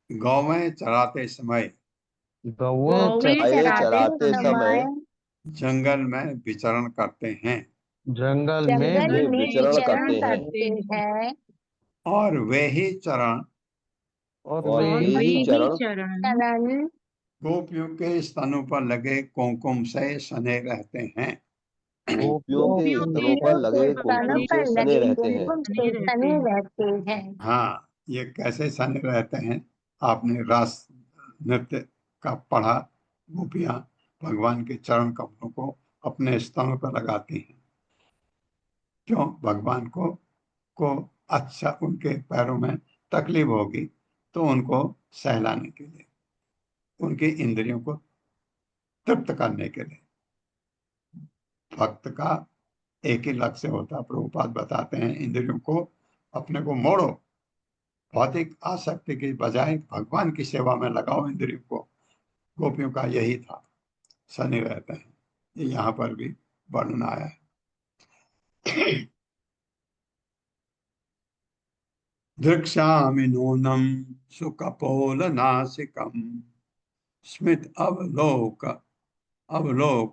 गौवें चराते समय जंगल में विचरण करते हैं। और वे ही चरण गोपियों के स्तनों पर लगे कुमकुम से सने रहते हैं। गोपियों के स्तनों पर लगे कुमकुम से सने रहते हैं। सने रहते हैं। हाँ, ये कैसे सने रहते हैं? आपने रास नृत्य का पढ़ा। गोपियां भगवान के चरण कमलों को अपने स्तनों पर लगाती हैं। क्यों? भगवान को अच्छा उनके पैरों में तकलीफ होगी तो उनको सहलाने के लिए, उनकी इंद्रियों को तृप्त करने के लिए। भक्त का एक ही लक्ष्य होता है। प्रभुपाद बताते हैं, इंद्रियों को अपने को मोड़ो, भौतिक आसक्ति की बजाय भगवान की सेवा में लगाओ इंद्रियों को। गोपियों का यही था, सने रहते हैं। ये यहाँ पर भी वर्णन आया है। दृक्षामि नूनम सुकपोलनासिकम स्मित अवलोक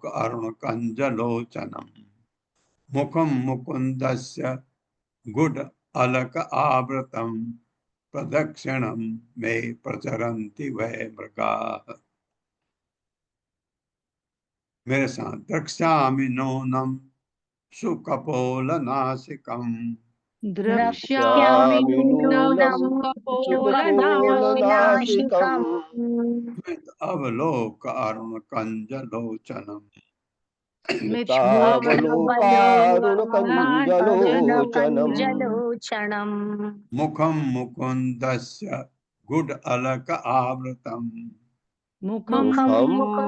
अरुण कंजलोचनम मुखम मुकुंदस्य गुड अलक आवृतम प्रदक्षिणम मे प्रचरन्ति वै मृगाः। मेरे साथ, द्रक्ष्यामि नूनम सुकपोलनासिकम द्रक्ष्यामि नूनं सुकपोलनासिकम् स्मित अवलोक अरुण कंजलोचनम स्मितावलोकारुणकञ्जलोचनम् मुखम मुकुंदस्य गुड अलक आवृतम मुखं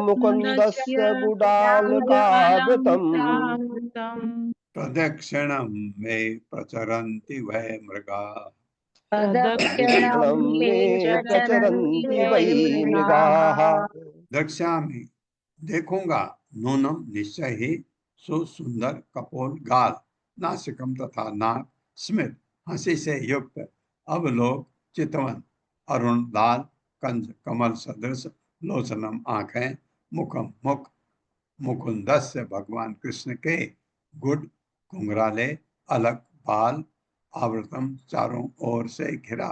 मुकुन्दस्य गुडालकावृतम् प्रदक्षिणम मे प्रचरन्ति वै मृगाः। प्रदक्षिणं मे प्रचरन्ति वै मृगाः। दृक्ष्यामि, देखूंगा, नूनम निश्चय ही, सुंदर कपोल गाल, नासिकम तथा नाक, स्मित हंसी से युक्त, अवलोक चितवन, अरुण लाल कंज कमल सदृश, लोचनम आंखें, मुखम मुख, मुकुंदस्य भगवान कृष्ण के, गुड घुंघराले, अलग बाल, आवृतम चारों ओर से घिरा,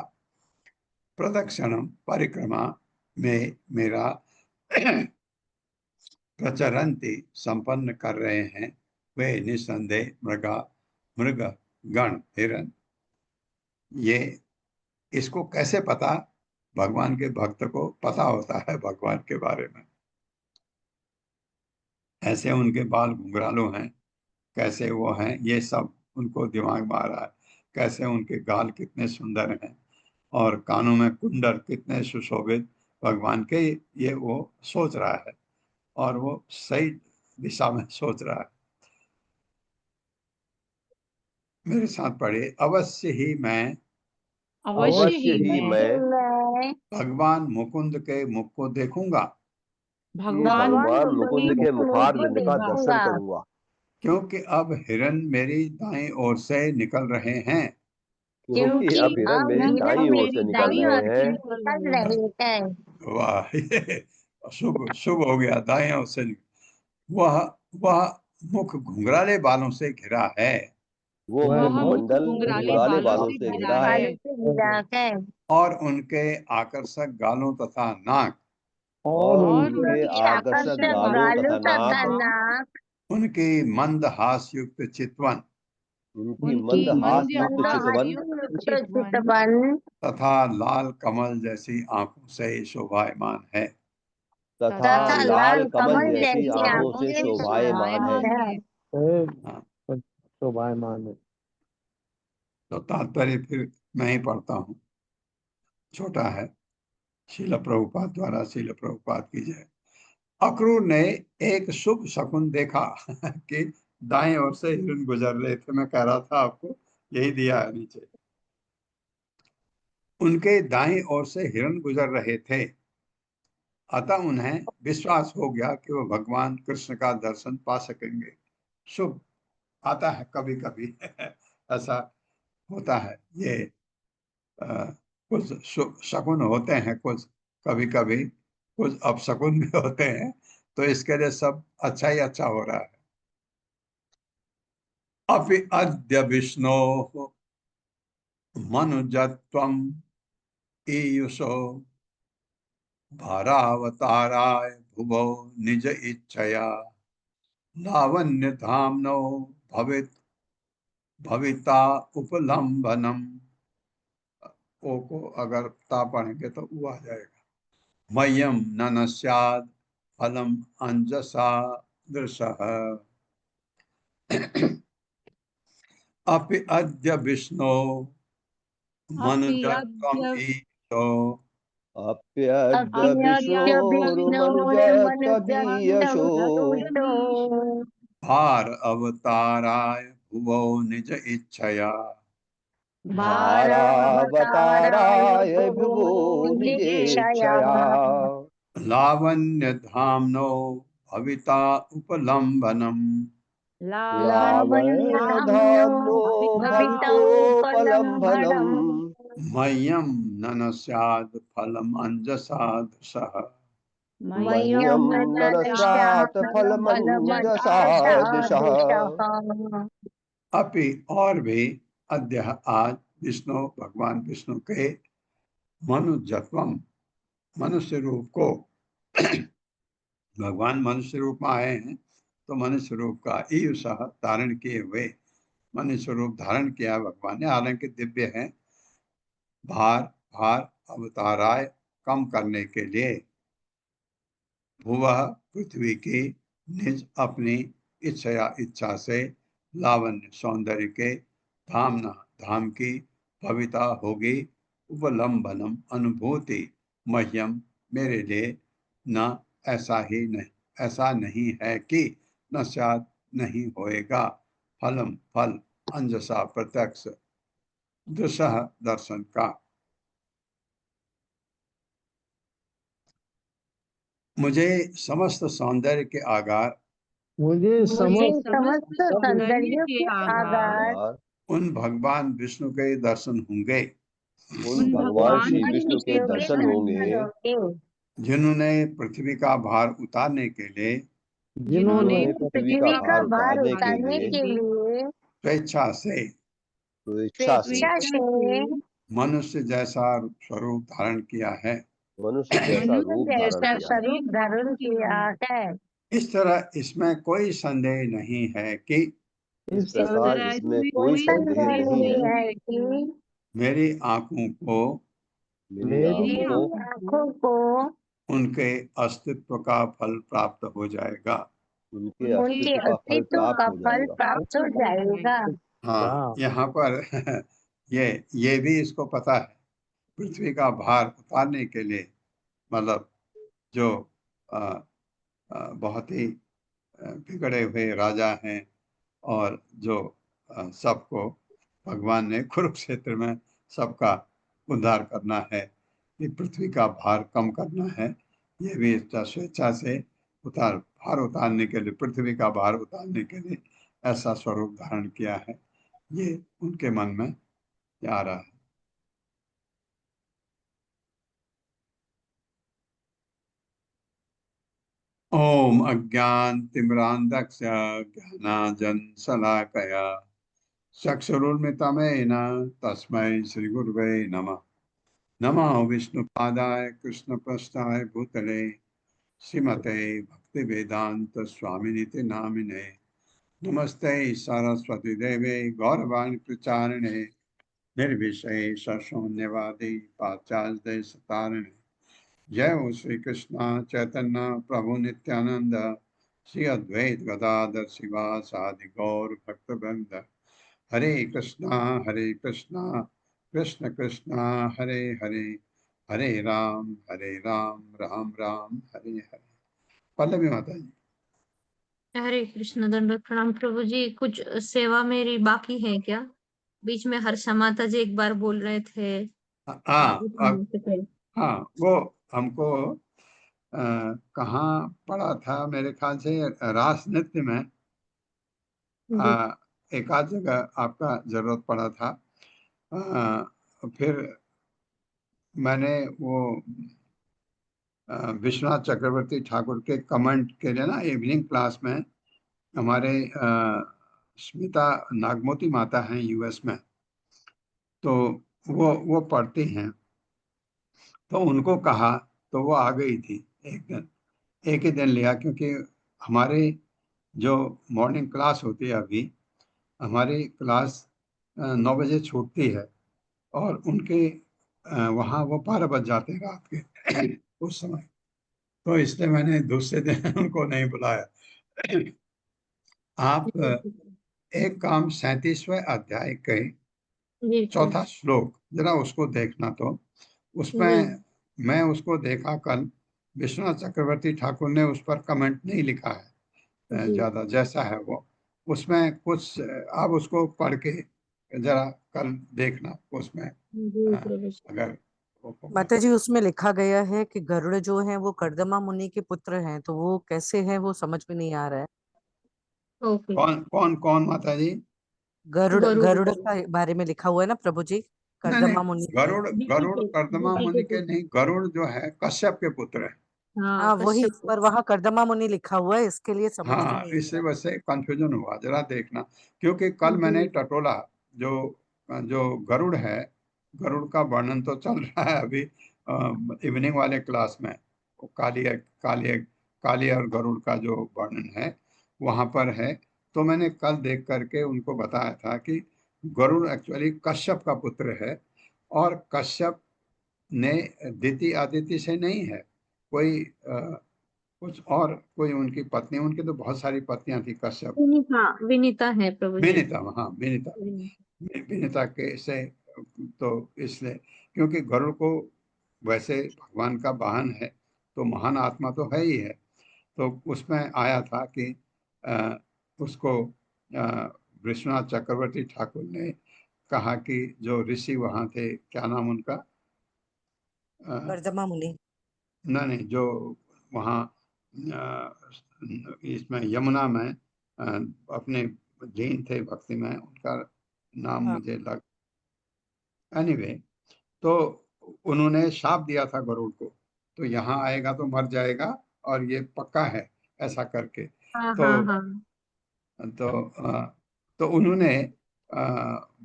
प्रदक्षिणम परिक्रमा में मेरा प्रचरंती संपन्न कर रहे हैं वे निसंदेह मृग गण हिरण। ये इसको कैसे पता? भगवान के भक्त को पता होता है भगवान के बारे में। ऐसे उनके बाल घुंघरालू हैं, कैसे वो हैं, ये सब उनको दिमाग में आ रहा है। कैसे उनके गाल कितने सुंदर हैं और कानों में कुंडल कितने सुशोभित भगवान के, ये वो सोच रहा है और वो सही दिशा में सोच रहा है। मेरे साथ पढ़े, अवश्य ही मैं भगवान मुकुंद के मुख को देखूंगा, भगवान मुकुंद के मुखारविंद का दर्शन करूंगा, क्योंकि अब हिरण मेरी दाईं ओर से निकल रहे हैं। क्योंकि अब हिरण मेरी दाईं ओर से निकल रहे हैं। वाह, ये शुभ शुभ हो गया, दाईं ओर से। वह मुख घुंघराले बालों से घिरा है, वो मुखमंडल घुंघराले बालों से घिरा है और उनके आकर्षक गालों तथा नाक, उनकी मंद हास्युक्त चितवन, उनकी मंद हास्युक्त चितवन तथा लाल कमल जैसी आंखों से शोभायमान है। तथा लाल कमल जैसी आंखों से शोभायमान है। शोभायमान है। तो तात्पर्य फिर मैं ही पढ़ता हूँ, छोटा है। शील प्रभुपाद द्वारा, शील प्रभुपाद की जय। अक्रूर ने एक शुभ शकुन देखा कि दाएं ओर से हिरण गुजर रहे थे। मैं कह रहा था आपको, यही दिया है नीचे। उनके दाएं ओर से हिरण गुजर रहे थे, अतः उन्हें विश्वास हो गया कि वो भगवान कृष्ण का दर्शन पा सकेंगे। शुभ आता है कभी कभी ऐसा होता है। ये कुछ शकुन होते हैं, कुछ कभी कभी कुछ अपशकुन भी होते हैं, तो इसके लिए सब अच्छा ही अच्छा हो रहा है। अपि अद्य विष्णो मनुजत्वम ईयुषो भारावताराय भुवो निज इच्छया लावण्य धाम्नो भविता उपलम्बनम। ओ को अगर ता पढ़ेंगे तो वो आ जाएगा। मह्यम न स्याद् फलम अंजसा दृशः अपि अद्य विष्णो मनुजत्वम ईशो अप्यद्य विष्णोरुमनुजत्वदीयशो भार अवताराय भुवो निज इच्छया भारावताराय विभो निजेच्छया लावण्य धाम्नो भविता उपलम्बनम लावण्यधाम्नो भवितोपलम्भनम् मह्यम न स्याद् फलम अंजसा दृशः मह्यं न स्यात् फलमञ्जसा दिशः अपि और भी अद्य आज विष्णु भगवान विष्णु के मनुजत्वम मनुष्य रूप को भगवान मनुष्य रूप में आए हैं तो मनुष्य रूप का ईयुषः धारण किए हुए मनुष्य रूप धारण किया भगवान ने, हालांकि दिव्य है। भार अवताराय कम करने के लिए भुवः पृथ्वी की निज अपनी इच्छा से लावण्य सौंदर्य के धामना धाम की भविता होगी उपलम्बनम अनुभूति मह्यम मेरे लिए न ऐसा नहीं है कि न शायद नहीं होएगा फलम फल अंजसा प्रत्यक्ष दृशः दर्शन का। मुझे समस्त सौंदर्य के आगार मुझे समस्त सौंदर्य के आगार उन भगवान विष्णु के दर्शन होंगे उन भगवान श्री विष्णु के दर्शन होंगे जिन्होंने पृथ्वी का भार उतारने के लिए जिन्होंने पृथ्वी का भार उतारने के लिए स्वेच्छा से मनुष्य जैसा स्वरूप धारण किया है मनुष्य जैसा रूप धारण किया है। इस तरह इसमें कोई संदेह नहीं है कि इस प्रकार इसमें कोई संदेह नहीं है कि मेरी आंखों को उनके अस्तित्व का फल प्राप्त हो जाएगा। उनके अस्तित्व का फल प्राप्त हो जाएगा। हाँ, यहाँ पर ये भी इसको पता है पृथ्वी का भार उतारने के लिए मतलब जो बहुत ही बिगड़े हुए राजा हैं और जो सबको भगवान ने कुरुक्षेत्र में सबका उद्धार करना है, ये पृथ्वी का भार कम करना है, ये भी स्वेच्छा से भार उतारने के लिए पृथ्वी का भार उतारने के लिए ऐसा स्वरूप धारण किया है। ये उनके मन में आ रहा है। ओम अज्ञानतिमिरान्धस्य ज्ञानाञ्जनशलाकया चक्षुरुन्मिलितं तस्मै श्रीगुरुवे नमः। नमः विष्णुपादाय कृष्णपृष्ठाय भूतले श्रीमते भक्तिवेदांत स्वामिनिति नामिने। नमस्ते सरस्वती देवे गौरवाणी प्रचारिणे निर्विशेष शून्यवादी पाश्चात्य सतारिणे। जय हो श्री कृष्ण चैतन्य प्रभु नित्यानंद श्री अद्वैत गदाधर शिवासादि गौर भक्तवृंद। हरे कृष्णा कृष्ण कृष्ण हरे हरे, हरे राम राम राम हरे हरे। पल्लवी माता जी। हरे कृष्ण, दंडवत प्रणाम प्रभु जी। कुछ सेवा मेरी बाकी है क्या? बीच में हर्षा माता जी एक बार बोल रहे थे। हाँ, वो हमको कहाँ पढ़ा था, मेरे ख्याल से रास नृत्य में एक आध जगह आपका जरूरत पड़ा था। फिर मैंने वो विश्वनाथ चक्रवर्ती ठाकुर के कमेंट के लिए ना इवनिंग क्लास में हमारे स्मिता नागमोती माता हैं यूएस में, तो वो पढ़ती हैं, तो उनको कहा तो वो आ गई थी एक ही दिन लिया, क्योंकि हमारे जो मॉर्निंग क्लास होती है, अभी हमारी क्लास 9 बजे छूटती है और उनके वहाँ वो 12 बज जाते हैं रात के उस समय। तो इसलिए मैंने दूसरे दिन उनको नहीं बुलाया। आप एक काम 37वें अध्याय के जी चौथा श्लोक जरा उसको देखना। तो जी उसमें मैं उसको देखा कल, विश्वनाथ चक्रवर्ती ठाकुर ने उस पर कमेंट नहीं लिखा है जी ज्यादा, जैसा है वो उसमें कुछ आप उसको पढ़ के जरा कल देखना उसमें जी प्रभु जी। अगर माता जी उसमें लिखा गया है कि गरुड़ जो है वो कर्दमा मुनि के पुत्र हैं, तो वो कैसे है वो समझ में नहीं आ रहा है। ओके। कौन कौन कौन माता जी? गरुड़ गरुड़ गरुड़ का बारे में लिखा हुआ है ना प्रभु जी, नहीं नहीं, कर्दमा मुनि। गरुड़ दिति गरुड़ के कर्दमा दिति मुनि के के नहीं, गरुड़ जो है कश्यप के पुत्र है। हाँ हाँ वही, कश्यप। पर वहाँ कर्दमा मुनि लिखा हुआ है, इसके लिए समझ में हाँ, नहीं आ इससे रहा। वैसे कंफ्यूजन हुआ, जरा देखना। क्योंकि कल जी मैंने टटोला जो जो गरुड़ है, गरुड़ का वर्णन तो चल रहा है अभी इवनिंग वाले क्लास में। वो काली और गरुड़ का जो वर्णन है वहां पर है। तो मैंने कल देख करके उनको बताया था कि गरुड़ एक्चुअली कश्यप का पुत्र है, और कश्यप ने दिति आदिति से नहीं है, कोई कुछ और कोई उनकी पत्नी, उनकी तो बहुत सारी पत्नियां थी कश्यप। विनीता विनीता है प्रभु जी। विनीता, हाँ विनीता, विनीता के से। तो इसलिए क्योंकि गरुड़ को वैसे भगवान का वाहन है, तो महान आत्मा तो है ही है। तो उसमें आया था कि उसको विश्वनाथ चक्रवर्ती ठाकुर ने कहा कि जो ऋषि वहां थे, क्या नाम उनका? कर्दमा मुनि। नहीं, जो वहाँ इसमें यमुना में अपने लीन थे भक्ति में, उनका नाम हाँ। मुझे लग एनीवे। तो उन्होंने शाप दिया था गरुड़ को, तो यहाँ आएगा तो मर जाएगा, और ये पक्का है ऐसा करके। हाँ तो हाँ हाँ। तो तो उन्होंने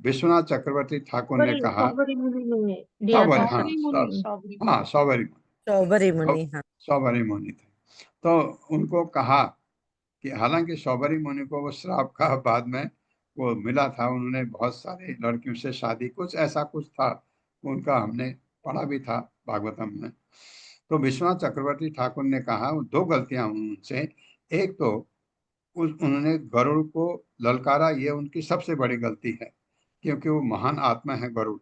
विश्वनाथ चक्रवर्ती ठाकुर ने कहा, सौबरी मुनि ने दिया सौबरी, था हाँ हाँ सौबरी, चौबरी मुनि, हाँ। सौबरी मुनि थे। तो उनको कहा कि हालांकि सौबरी मुनि को वो श्राप का बाद में वो मिला था, उन्होंने बहुत सारे लड़कियों से शादी, कुछ ऐसा कुछ था उनका, हमने पढ़ा भी था भागवतम में। तो विश्वनाथ चक्रवर्ती ठाकुर ने कहा दो गलतियां हुई उनसे। एक तो उन्होंने गरुड़ को ललकारा, ये उनकी सबसे बड़ी गलती है, क्योंकि वो महान आत्मा है गरुड़।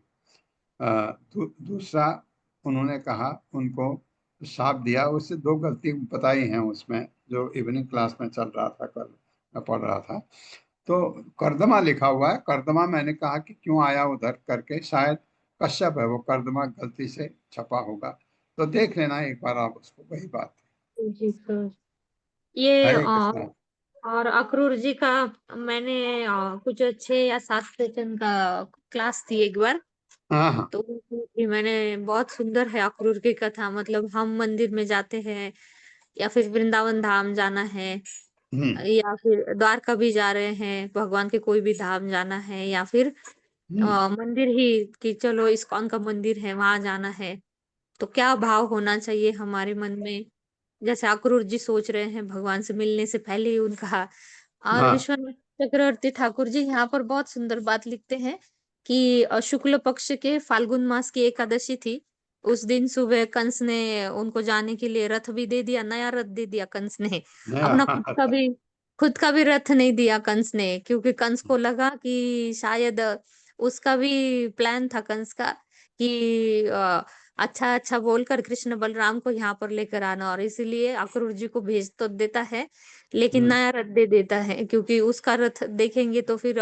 दूसरा, उन्होंने कहा उनको शाप दिया, उससे दो गलती बताई हैं उसमें, जो इवनिंग क्लास में चल रहा था, कल मैं पढ़ रहा था। तो कर्दमा लिखा हुआ है, कर्दमा मैंने कहा कि क्यों आया उधर करके, शायद कश्यप है वो, कर्दमा गलती से छपा होगा। तो देख लेना एक बार आप उसको, वही बात जी सर। ये है। हरे कृष्णा। और अक्रूर जी का मैंने कुछ 6 या 7 सेशन का क्लास थी एक बार, हाँ हाँ। तो भी मैंने बहुत सुंदर है अक्रूर की कथा। मतलब हम मंदिर में जाते हैं या फिर वृंदावन धाम जाना है हम्म या फिर द्वारका भी जा रहे हैं, भगवान के कोई भी धाम जाना है या फिर हम्म मंदिर ही कि चलो इस्कॉन का मंदिर है वहां जाना है, तो क्या भाव होना चाहिए हमारे मन में। जैसे अक्रूर जी सोच रहे हैं भगवान से मिलने से पहले ही उनका। और हाँ विश्वनाथ चक्रवर्ती ठाकुर जी यहाँ पर बहुत सुंदर बात लिखते हैं कि शुक्ल पक्ष के फाल्गुन मास की एकादशी थी। उस दिन सुबह कंस ने उनको जाने के लिए रथ भी दे दिया, नया रथ दे दिया कंस ने। नया अपना खुद का भी रथ नहीं दिया कंस ने, क्योंकि कंस को लगा कि शायद उसका भी प्लान था कंस का कि अच्छा अच्छा बोलकर कृष्ण बलराम को यहाँ पर लेकर आना, और इसीलिए अक्रूर जी को भेज तो देता है लेकिन हम्म नया रथ दे देता है, क्योंकि उसका रथ देखेंगे तो फिर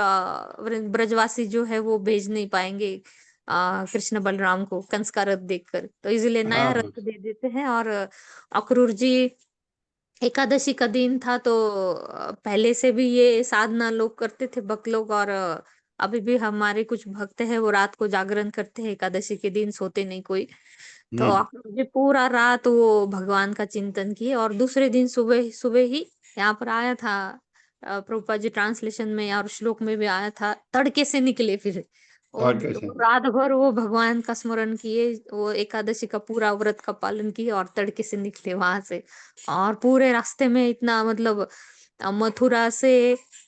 ब्रजवासी जो है वो भेज नहीं पाएंगे कृष्ण बलराम को कंस का रथ देखकर, तो इसीलिए हाँ नया हाँ रथ दे देते हैं। और अक्रूर जी, एकादशी का दिन था तो पहले से भी ये साधना लोग करते थे भक्त लोग, और अभी भी हमारे कुछ भक्त हैं वो रात को जागरण करते हैं, एकादशी के दिन सोते नहीं कोई। तो हम्म अक्रूर जी पूरा रात वो भगवान का चिंतन किए, और दूसरे दिन सुबह सुबह ही यहाँ पर आया था प्रभुपाद जी ट्रांसलेशन में और श्लोक में भी आया था, तड़के से निकले फिर और कैसे? वो रात भर वो भगवान का स्मरण किए, वो एकादशी का पूरा व्रत का पालन किए और तड़के से निकले वहां से। और पूरे रास्ते में इतना मतलब मथुरा से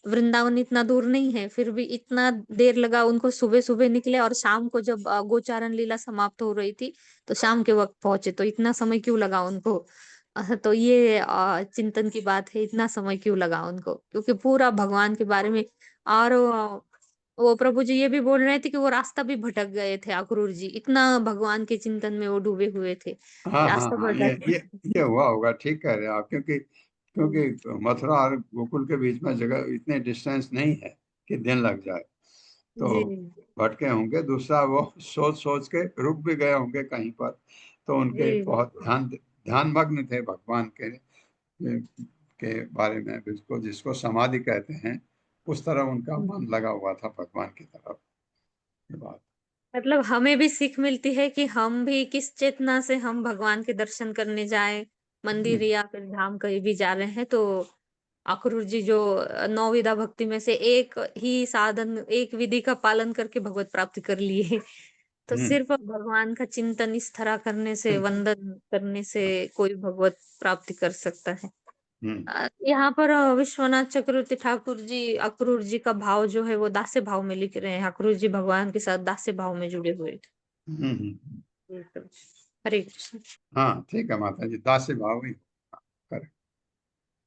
वृंदावन इतना दूर नहीं है, फिर भी इतना देर लगा उनको। सुबह सुबह निकले और शाम को जब गोचारण लीला समाप्त हो रही थी तो शाम के वक्त पहुंचे, तो इतना समय क्यों लगा उनको? तो ये चिंतन की बात है, इतना समय क्यों लगा उनको, क्योंकि पूरा भगवान के बारे में। और वो प्रभु जी ये भी बोल रहे थे कि वो रास्ता भी भटक गए थे, अक्रूर जी इतना भगवान के चिंतन में वो डूबे हुए थे, हाँ हाँ रास्ता हाँ, भटक ये हुआ होगा, ठीक कह रहे हैं आप, क्योंकि क्योंकि मथुरा और गोकुल के बीच में जगह इतने डिस्टेंस नहीं है कि दिन लग जाए, तो जी भटके होंगे। दूसरा वो सोच सोच के रुक भी गए होंगे कहीं पर, तो उनके जी बहुत ध्यान मग्न थे भगवान के बारे में, जिसको समाधि कहते हैं, उस तरह उनका मन लगा हुआ था भगवान की तरफ। ये बात मतलब हमें भी सीख मिलती है कि हम भी किस चेतना से हम भगवान के दर्शन करने जाए, मंदिर या फिर धाम कहीं भी जा रहे हैं। तो अक्रूर जी जो नौ विधा भक्ति में से एक ही साधन, एक विधि का पालन करके भगवत प्राप्ति कर लिए। तो हम्म सिर्फ भगवान का चिंतन इस तरह करने से, वंदन करने से कोई भगवत प्राप्ति कर सकता है। हम्म यहाँ पर विश्वनाथ चक्रवर्ती ठाकुर जी अक्रूर जी का भाव जो है वो दास्य भाव में लिख रहे हैं। अक्रूर जी भगवान के साथ दास्य भाव में जुड़े हुए थे। जी, प्रभु। हरे कृष्ण। हाँ ठीक है माता जी, दास्य भाव ही करें।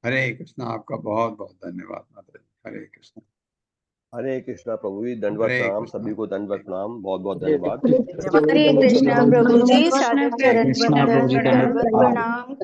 हरे कृष्ण, आपका बहुत बहुत धन्यवाद माता जी। हरे कृष्ण। हरे कृष्णा प्रभु जी, दंडवत हरे प्रणाम, कृष्ण। सभी को दंडवत प्रणाम, बहुत बहुत हरे धन्यवाद। धन्यवाद हरे कृष्णा प्रभु जी, सादर चरण कृष्णा प्रभु जी, दंडवत दंडवत प्रणाम। प्रणाम।